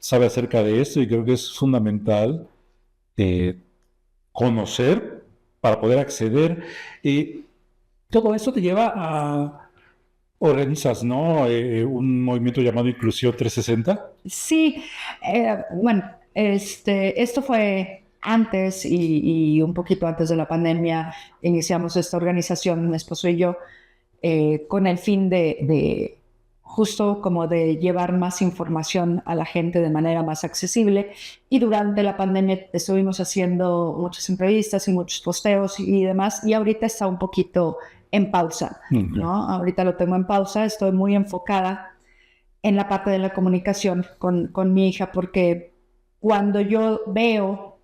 acerca de esto y creo que es fundamental conocer para poder acceder. Todo esto te lleva a organizas, ¿no? Un movimiento llamado Inclusión 360. Sí, bueno, esto fue antes y un poquito antes de la pandemia. Iniciamos esta organización, mi esposo y yo, con el fin de justo como de llevar más información a la gente de manera más accesible. Y durante la pandemia estuvimos haciendo muchas entrevistas y muchos posteos y demás, y ahorita está un poquito en pausa, ¿no? Ahorita lo tengo en pausa, estoy muy enfocada en la parte de la comunicación con mi hija, porque cuando yo veo,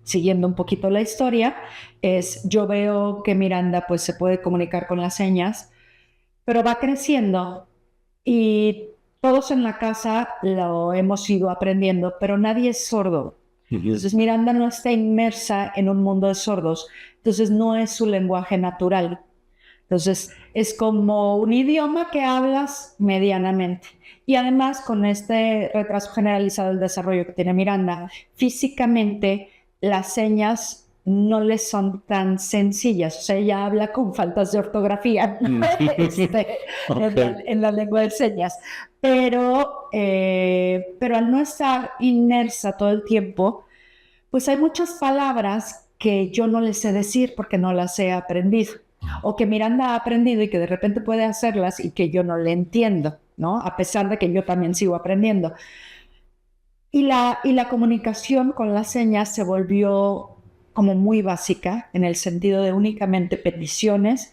siguiendo un poquito la historia, yo veo que Miranda pues se puede comunicar con las señas, pero va creciendo y todos en la casa lo hemos ido aprendiendo, pero nadie es sordo. Entonces Miranda no está inmersa en un mundo de sordos, entonces no es su lenguaje natural. Entonces es como un idioma que hablas medianamente. Y además con este retraso generalizado del desarrollo que tiene Miranda, físicamente las señas no le son tan sencillas, o sea, ella habla con faltas de ortografía en la lengua de señas, pero al no estar inmersa todo el tiempo, pues hay muchas palabras que yo no les sé decir porque no las he aprendido, o que Miranda ha aprendido y que de repente puede hacerlas y que yo no le entiendo, ¿no? A pesar de que yo también sigo aprendiendo. Y la comunicación con las señas se volvió como muy básica, en el sentido de únicamente peticiones,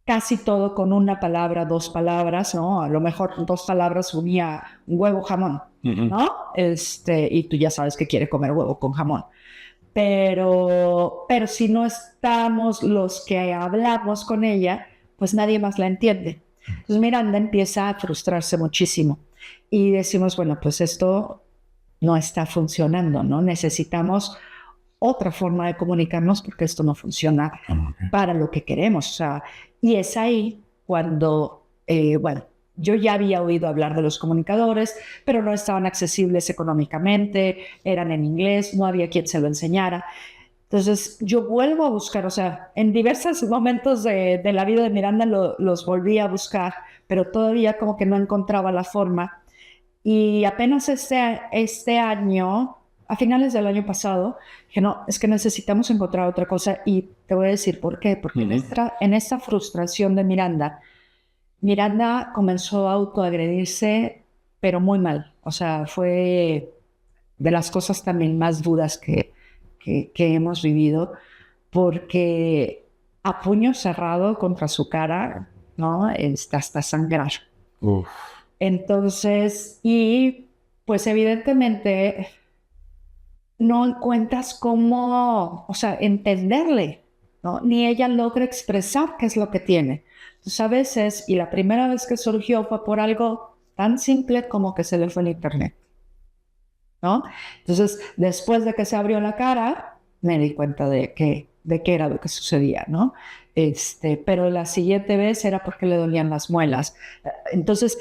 casi todo con una palabra, dos palabras, ¿no? A lo mejor 2 palabras unía huevo, jamón, ¿no? Y tú ya sabes que quiere comer huevo con jamón. Pero si no estamos los que hablamos con ella, pues nadie más la entiende. Entonces Miranda empieza a frustrarse muchísimo y decimos, bueno, pues esto no está funcionando, ¿no? Necesitamos otra forma de comunicarnos porque esto no funciona para lo que queremos. O sea, y es ahí cuando, bueno, yo ya había oído hablar de los comunicadores, pero no estaban accesibles económicamente, eran en inglés, no había quien se lo enseñara. Entonces yo vuelvo a buscar, o sea, en diversos momentos de la vida de Miranda los volví a buscar, pero todavía como que no encontraba la forma. Y apenas este año, a finales del año pasado, dije, no, es que necesitamos encontrar otra cosa y te voy a decir por qué. Porque en esta frustración de Miranda comenzó a autoagredirse, pero muy mal. O sea, fue de las cosas también más duras que hemos vivido, porque a puño cerrado contra su cara, ¿no? Hasta sangrar. Uf. Entonces, y pues evidentemente no encuentras cómo, o sea, entenderle, ¿no? Ni ella logra expresar qué es lo que tiene. Entonces, a veces, y la primera vez que surgió fue por algo tan simple como que se le fue el internet, ¿no? Entonces, después de que se abrió la cara, me di cuenta de qué era lo que sucedía, ¿no? Pero la siguiente vez era porque le dolían las muelas. Entonces,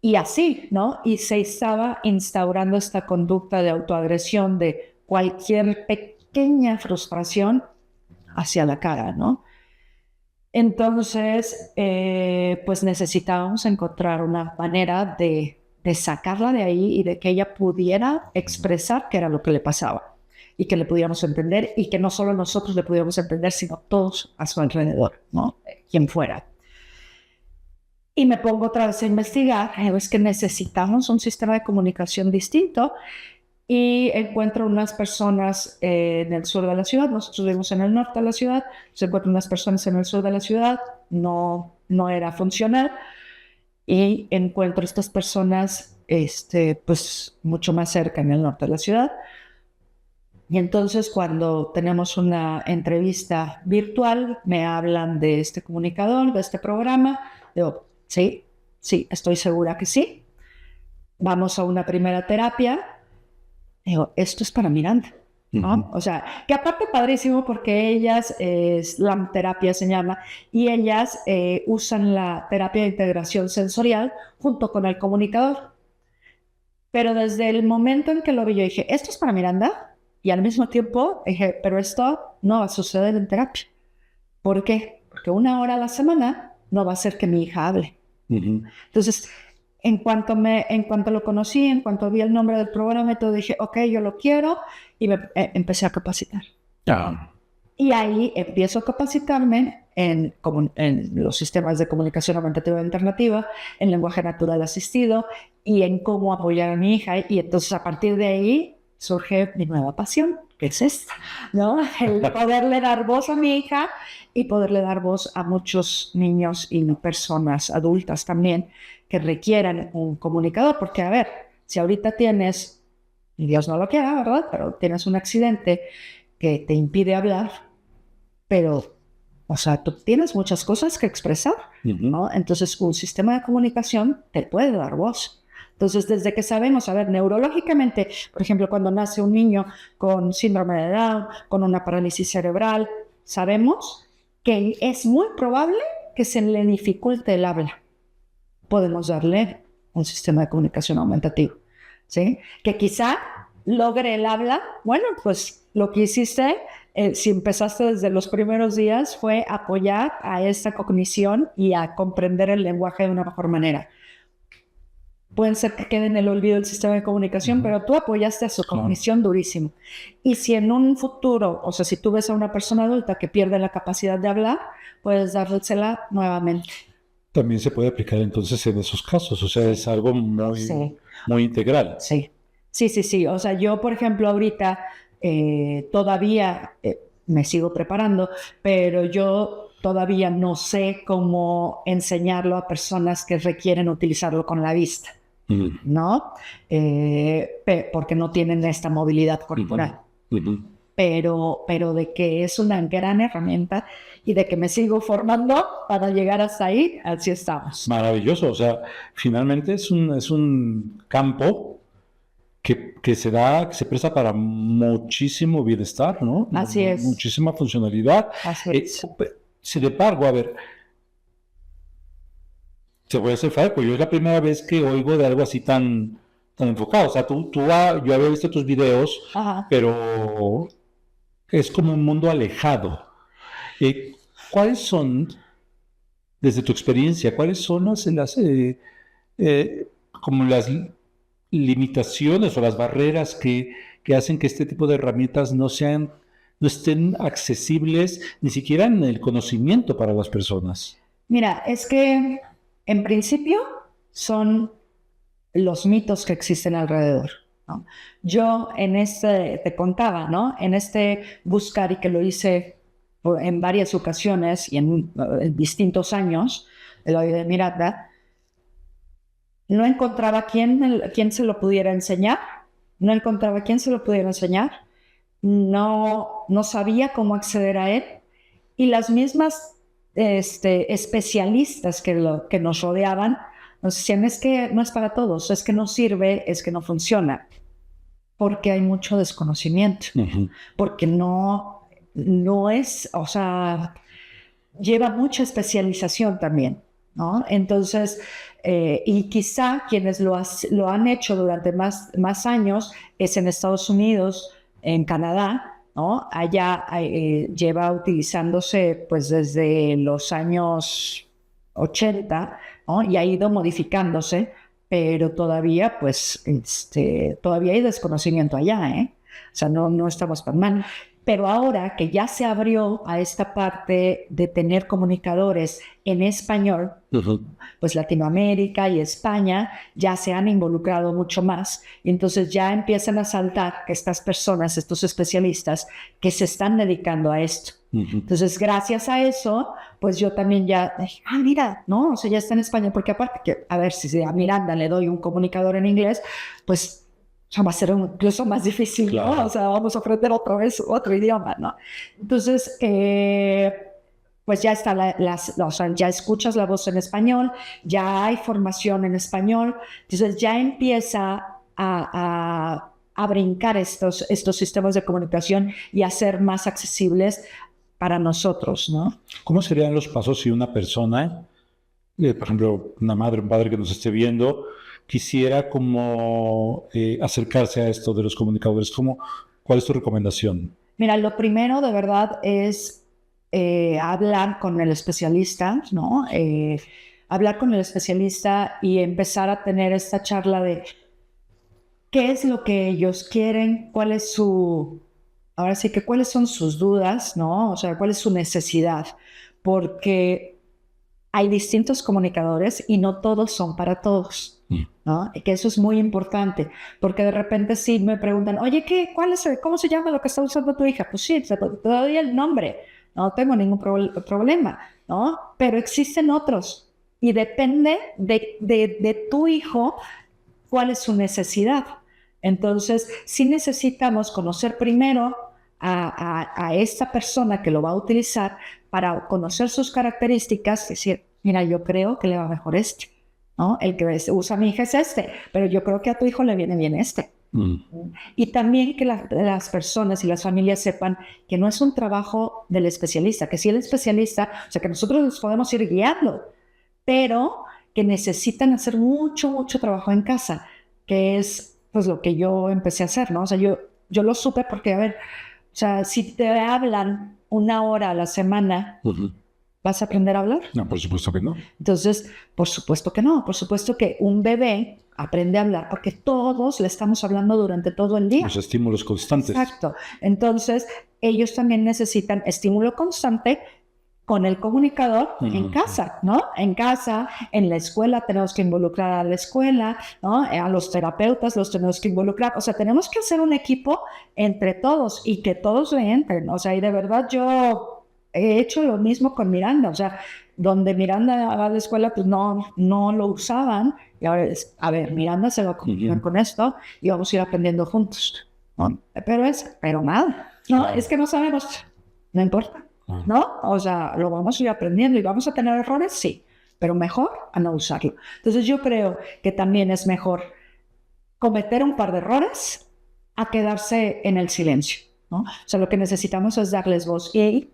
y así, ¿no? Y se estaba instaurando esta conducta de autoagresión de cualquier pequeña frustración hacia la cara, ¿no? Entonces, pues necesitábamos encontrar una manera de sacarla de ahí y de que ella pudiera expresar qué era lo que le pasaba y que le pudiéramos entender y que no solo nosotros le pudiéramos entender, sino todos a su alrededor, ¿no? Quien fuera. Y me pongo otra vez a investigar, es que necesitamos un sistema de comunicación distinto y encuentro unas personas en el sur de la ciudad, nosotros vivimos en el norte de la ciudad, se encuentran unas personas en el sur de la ciudad, no era funcional, y encuentro estas personas pues mucho más cerca en el norte de la ciudad. Y entonces cuando tenemos una entrevista virtual, me hablan de este comunicador, de este programa, digo, sí, estoy segura que sí. Vamos a una primera terapia. Digo, esto es para Miranda, ¿no? O sea, que aparte padrísimo porque ellas, la terapia se llama, y ellas usan la terapia de integración sensorial junto con el comunicador. Pero desde el momento en que lo vi, yo dije, esto es para Miranda, y al mismo tiempo dije, pero esto no va a suceder en terapia. ¿Por qué? Porque 1 hora a la semana no va a hacer que mi hija hable. Entonces, en cuanto lo conocí, en cuanto vi el nombre del programa, todo dije, ok, yo lo quiero, y me empecé a capacitar. Y ahí empiezo a capacitarme en los sistemas de comunicación aumentativa e alternativa, en lenguaje natural asistido y en cómo apoyar a mi hija. Y entonces a partir de ahí surge mi nueva pasión, que es esta, ¿no? El poderle dar voz a mi hija y poderle dar voz a muchos niños y personas adultas también que requieran un comunicador. Porque, a ver, si ahorita tienes, y Dios no lo quiera, ¿verdad? Pero tienes un accidente que te impide hablar, pero, o sea, tú tienes muchas cosas que expresar, ¿no? Entonces, un sistema de comunicación te puede dar voz. Entonces, desde que sabemos, a ver, neurológicamente, por ejemplo, cuando nace un niño con síndrome de Down, con una parálisis cerebral, sabemos que es muy probable que se le dificulte el habla. Podemos darle un sistema de comunicación aumentativo, ¿sí? Que quizá logre el habla. Bueno, pues lo que hiciste, si empezaste desde los primeros días, fue apoyar a esta cognición y a comprender el lenguaje de una mejor manera. Pueden ser que quede en el olvido el sistema de comunicación, pero tú apoyaste a su cognición durísimo. Y si en un futuro, o sea, si tú ves a una persona adulta que pierde la capacidad de hablar, puedes dársela nuevamente. También se puede aplicar entonces en esos casos, o sea, es algo muy integral. Sí. O sea, yo, por ejemplo, ahorita todavía me sigo preparando, pero yo todavía no sé cómo enseñarlo a personas que requieren utilizarlo con la vista. ¿No? Porque no tienen esta movilidad corporal. pero de que es una gran herramienta y de que me sigo formando para llegar hasta ahí, así estamos. Maravilloso, o sea, finalmente es un campo que se da, que se presta para muchísimo bienestar, ¿no? Así es. Muchísima funcionalidad. Así es. Sin embargo, a ver, te voy a ser franco, yo es la primera vez que oigo de algo así tan enfocado. O sea, yo había visto tus videos, Ajá. pero es como un mundo alejado. ¿Cuáles son, desde tu experiencia, cuáles son como las limitaciones o las barreras que hacen que este tipo de herramientas no estén accesibles ni siquiera en el conocimiento para las personas? Mira, es que en principio son los mitos que existen alrededor, ¿no? Yo te contaba, ¿no? En este buscar y que lo hice en varias ocasiones y en distintos años, el Oído de Miranda, no encontraba quién se lo pudiera enseñar, no sabía cómo acceder a él, y las mismas especialistas que nos rodeaban nos decían, es que no es para todos, es que no sirve, es que no funciona, porque hay mucho desconocimiento, porque no es, o sea, lleva mucha especialización también, ¿no? Entonces, y quizá quienes lo han hecho durante más años es en Estados Unidos, en Canadá, ¿no? Allá lleva utilizándose pues desde los años 80, ¿no? Y ha ido modificándose, pero todavía pues todavía hay desconocimiento allá, ¿eh? O sea, no estamos tan mal. Pero ahora que ya se abrió a esta parte de tener comunicadores en español, pues Latinoamérica y España ya se han involucrado mucho más. Y entonces ya empiezan a saltar estas personas, estos especialistas que se están dedicando a esto. Entonces, gracias a eso, pues yo también ya dije, mira, no, o sea, ya está en español, porque aparte que, a ver, si a Miranda le doy un comunicador en inglés, pues va a ser incluso más difícil, claro, ¿no? O sea, vamos a aprender otra vez otro idioma, ¿no? Entonces, pues ya está, o sea, ya escuchas la voz en español, ya hay formación en español, entonces ya empieza a brincar estos sistemas de comunicación y a ser más accesibles para nosotros, ¿no? ¿Cómo serían los pasos si una persona, por ejemplo, una madre, un padre que nos esté viendo, quisiera como acercarse a esto de los comunicadores? ¿Cuál es tu recomendación? Mira, lo primero de verdad es hablar con el especialista, ¿no? Hablar con el especialista y empezar a tener esta charla de qué es lo que ellos quieren, cuáles son sus dudas, ¿no? O sea, cuál es su necesidad, porque hay distintos comunicadores y no todos son para todos, ¿no? Y que eso es muy importante, porque de repente sí me preguntan, oye, ¿cómo se llama lo que está usando tu hija? Pues sí, te doy el nombre, no tengo ningún problema, ¿no? Pero existen otros y depende de tu hijo cuál es su necesidad. Entonces, sí necesitamos conocer primero a esta persona que lo va a utilizar para conocer sus características, decir, mira, yo creo que le va mejor este, ¿no? El que usa a mi hija es este, pero yo creo que a tu hijo le viene bien este. Y también que las personas y las familias sepan que no es un trabajo del especialista, que sí el especialista, o sea, que nosotros los podemos ir guiando, pero que necesitan hacer mucho trabajo en casa, que es pues lo que yo empecé a hacer, ¿no? O sea, yo lo supe porque, a ver, o sea, si te hablan 1 hora a la semana, ¿vas a aprender a hablar? No, por supuesto que no. Entonces, por supuesto que no. Por supuesto que un bebé aprende a hablar porque todos le estamos hablando durante todo el día. Los estímulos constantes. Exacto. Entonces, ellos también necesitan estímulo constante con el comunicador en casa, ¿no? En casa, en la escuela tenemos que involucrar a la escuela, ¿no? A los terapeutas los tenemos que involucrar. O sea, tenemos que hacer un equipo entre todos y que todos le entren. O sea, y de verdad yo he hecho lo mismo con Miranda. O sea, donde Miranda va a la escuela, pues no lo usaban. Y ahora es, a ver, Miranda se va a comunicar con esto y vamos a ir aprendiendo juntos, ¿no? Pero nada. No, Claro. es que no sabemos. No importa, Ah. ¿no? O sea, lo vamos a ir aprendiendo y vamos a tener errores, sí, pero mejor a no usarlo. Entonces yo creo que también es mejor cometer un par de errores a quedarse en el silencio, ¿no? O sea, lo que necesitamos es darles voz. Y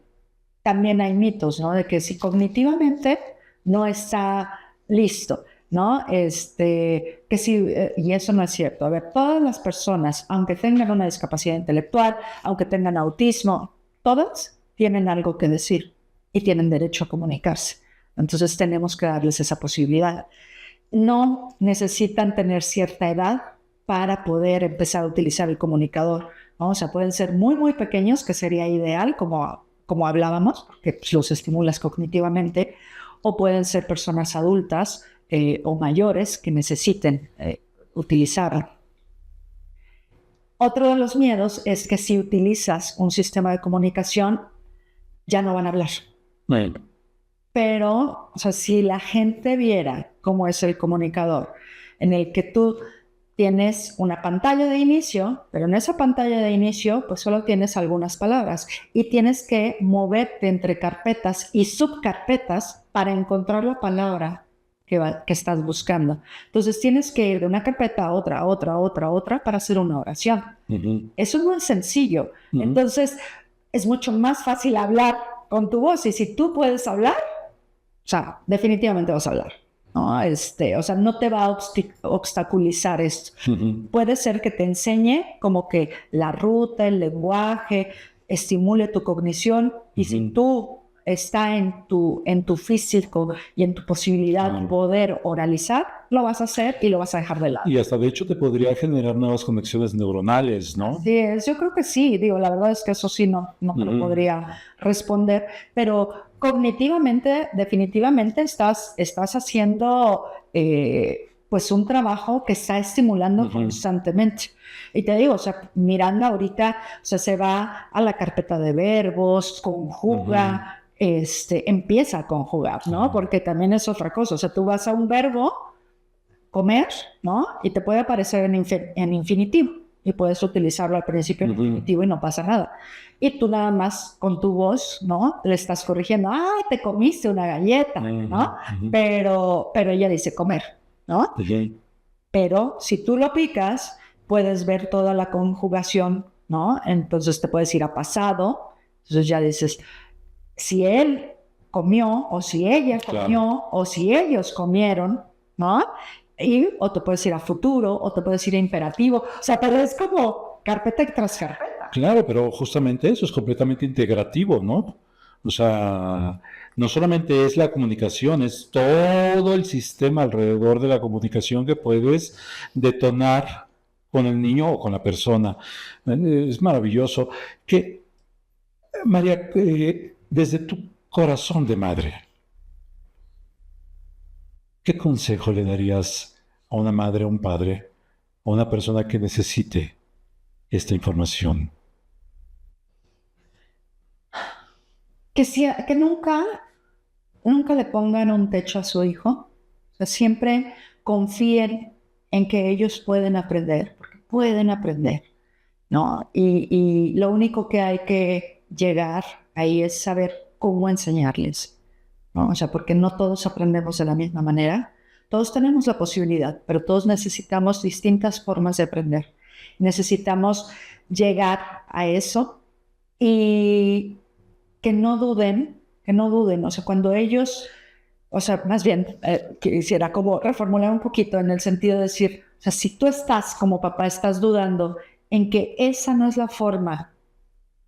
también hay mitos, ¿no? De que si cognitivamente no está listo, ¿no? Que si, y eso no es cierto. A ver, todas las personas, aunque tengan una discapacidad intelectual, aunque tengan autismo, todas tienen algo que decir y tienen derecho a comunicarse. Entonces tenemos que darles esa posibilidad. No necesitan tener cierta edad para poder empezar a utilizar el comunicador, ¿no? O sea, pueden ser muy, muy pequeños, que sería ideal, como hablábamos, porque pues, los estimulas cognitivamente, o pueden ser personas adultas o mayores que necesiten utilizarlo. Otro de los miedos es que si utilizas un sistema de comunicación, ya no van a hablar. Bueno, Pero, o sea, si la gente viera cómo es el comunicador, en el que tú tienes una pantalla de inicio, pero en esa pantalla de inicio, pues solo tienes algunas palabras y tienes que moverte entre carpetas y subcarpetas para encontrar la palabra que estás buscando. Entonces tienes que ir de una carpeta a otra, a otra, a otra, a otra para hacer una oración. Eso no es sencillo. Entonces es mucho más fácil hablar con tu voz y si tú puedes hablar, o sea, definitivamente vas a hablar, ¿no? O sea, no te va a obstaculizar esto. Puede ser que te enseñe como que la ruta, el lenguaje, estimule tu cognición y si tú está en tu físico y en tu posibilidad de poder oralizar, lo vas a hacer y lo vas a dejar de lado. Y hasta de hecho te podría generar nuevas conexiones neuronales, ¿no? Sí, yo creo que sí, digo, la verdad es que eso sí no te lo podría responder, pero cognitivamente, definitivamente estás haciendo pues un trabajo que está estimulando constantemente. Y te digo, o sea, Miranda ahorita, o sea, se va a la carpeta de verbos, conjuga, empieza a conjugar, ¿no? Porque también es otra cosa, o sea, tú vas a un verbo, comer, ¿no? Y te puede aparecer en infinitivo y puedes utilizarlo al principio en infinitivo y no pasa nada. Y tú nada más con tu voz, ¿no? Le estás corrigiendo, ¡ay, te comiste una galleta!, ¿no? Pero ella dice comer, ¿no? Pero si tú lo picas, puedes ver toda la conjugación, ¿no? Entonces te puedes ir a pasado, entonces ya dices, si él comió, o si ella comió, o si ellos comieron, ¿no? O te puedes ir a futuro, o te puedes ir a imperativo. O sea, pero es como carpeta tras carpeta. Claro, pero justamente eso es completamente integrativo, ¿no? O sea, no solamente es la comunicación, es todo el sistema alrededor de la comunicación que puedes detonar con el niño o con la persona. Es maravilloso. María, desde tu corazón de madre, ¿qué consejo le darías a una madre, a un padre, a una persona que necesite esta información? Que nunca le pongan un techo a su hijo. O sea, siempre confíen en que ellos pueden aprender, porque pueden aprender, ¿no? Y lo único que hay que llegar ahí es saber cómo enseñarles, ¿no? O sea, porque no todos aprendemos de la misma manera. Todos tenemos la posibilidad, pero todos necesitamos distintas formas de aprender. Necesitamos llegar a eso y que no duden, o sea, cuando ellos, o sea, más bien, quisiera como reformular un poquito en el sentido de decir, o sea, si tú estás como papá, estás dudando en que esa no es la forma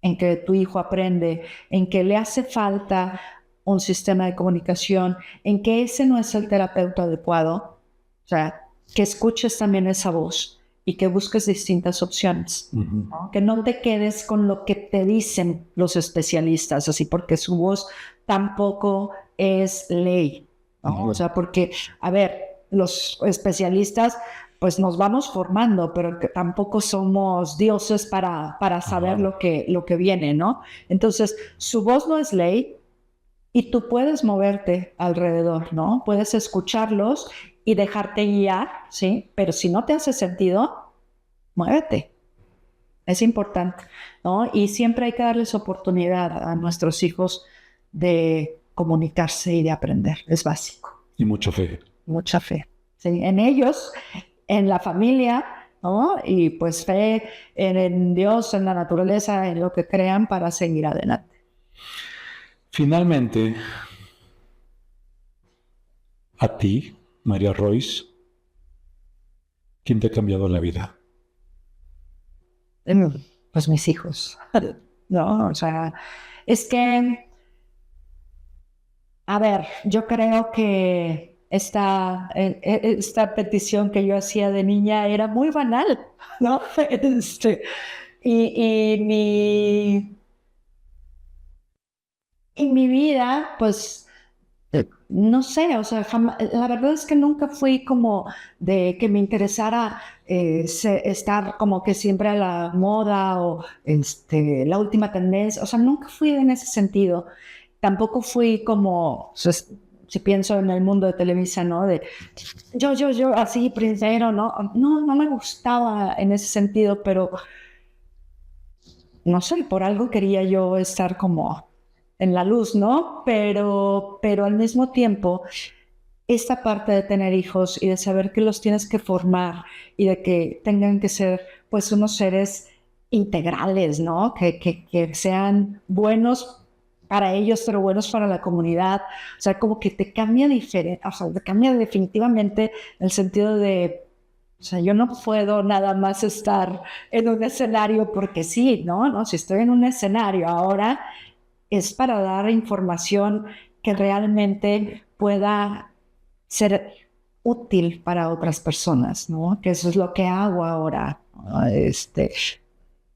en que tu hijo aprende, en que le hace falta un sistema de comunicación, en que ese no es el terapeuta adecuado, o sea, que escuches también esa voz y que busques distintas opciones, ¿no? Que no te quedes con lo que te dicen los especialistas, así porque su voz tampoco es ley, ¿no? O sea, porque, a ver, los especialistas pues nos vamos formando, pero que tampoco somos dioses para saber lo que viene, ¿no? Entonces, su voz no es ley y tú puedes moverte alrededor, ¿no? Puedes escucharlos y dejarte guiar, ¿sí? Pero si no te hace sentido, muévete. Es importante, ¿no? Y siempre hay que darles oportunidad a nuestros hijos de comunicarse y de aprender. Es básico. Y mucha fe. Mucha fe. ¿Sí? En ellos, en la familia, ¿no? Y pues fe en Dios, en la naturaleza, en lo que crean para seguir adelante. Finalmente, a ti, María Royce, ¿quién te ha cambiado la vida? Pues mis hijos, ¿no? O sea, es que, a ver, yo creo que esta petición que yo hacía de niña era muy banal, ¿no? Y, y mi, y mi vida, pues, no sé, o sea, la verdad es que nunca fui como de que me interesara estar como que siempre a la moda o la última tendencia, o sea, nunca fui en ese sentido. Tampoco fui como, o sea, si pienso en el mundo de Televisa, ¿no? De yo, así, princero, ¿no? No me gustaba en ese sentido, pero no sé, por algo quería yo estar como en la luz, ¿no? Pero al mismo tiempo, esta parte de tener hijos y de saber que los tienes que formar y de que tengan que ser, pues, unos seres integrales, ¿no? Que sean buenos para ellos, pero buenos para la comunidad. O sea, como que te cambia diferente, o sea, te cambia definitivamente el sentido de, o sea, yo no puedo nada más estar en un escenario porque sí, ¿no? No, si estoy en un escenario ahora es para dar información que realmente pueda ser útil para otras personas, ¿no? Que eso es lo que hago ahora.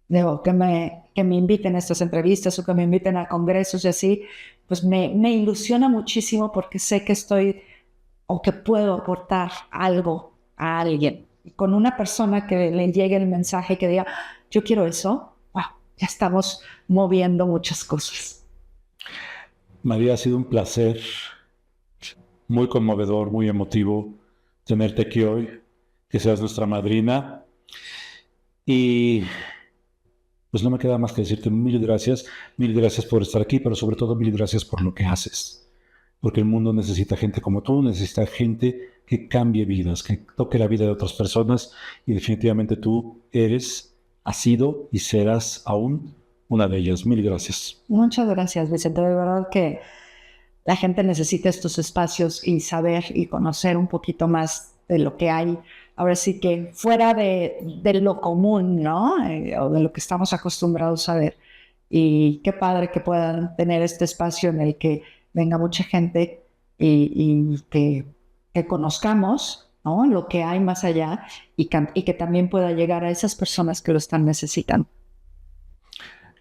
Digo, que me inviten a estas entrevistas o que me inviten a congresos y así, pues me ilusiona muchísimo porque sé que estoy o que puedo aportar algo a alguien. Y con una persona que le llegue el mensaje que diga, yo quiero eso, wow, ya estamos moviendo muchas cosas. María, ha sido un placer, muy conmovedor, muy emotivo tenerte aquí hoy, que seas nuestra madrina. Y pues no me queda más que decirte mil gracias por estar aquí, pero sobre todo mil gracias por lo que haces. Porque el mundo necesita gente como tú, necesita gente que cambie vidas, que toque la vida de otras personas, y definitivamente tú eres, has sido y serás aún una de ellas. Mil gracias. Muchas gracias, Vicente. De verdad que la gente necesita estos espacios y saber y conocer un poquito más de lo que hay. Ahora sí que fuera de lo común, ¿no? O de lo que estamos acostumbrados a ver. Y qué padre que puedan tener este espacio en el que venga mucha gente y que conozcamos, ¿no? Lo que hay más allá y que también pueda llegar a esas personas que lo están necesitando.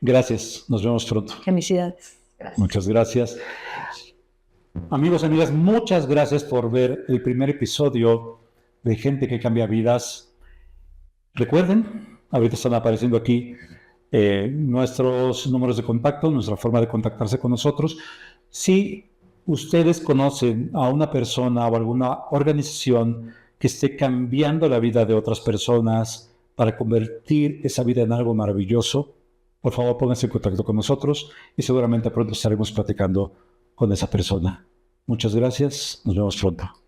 Gracias, nos vemos pronto. Felicidades. Gracias. Muchas gracias. Amigos, amigas, muchas gracias por ver el primer episodio de Gente que Cambia Vidas. Recuerden, ahorita están apareciendo aquí nuestros números de contacto, nuestra forma de contactarse con nosotros. Si ustedes conocen a una persona o alguna organización que esté cambiando la vida de otras personas para convertir esa vida en algo maravilloso, por favor pónganse en contacto con nosotros y seguramente pronto estaremos platicando con esa persona. Muchas gracias, nos vemos pronto.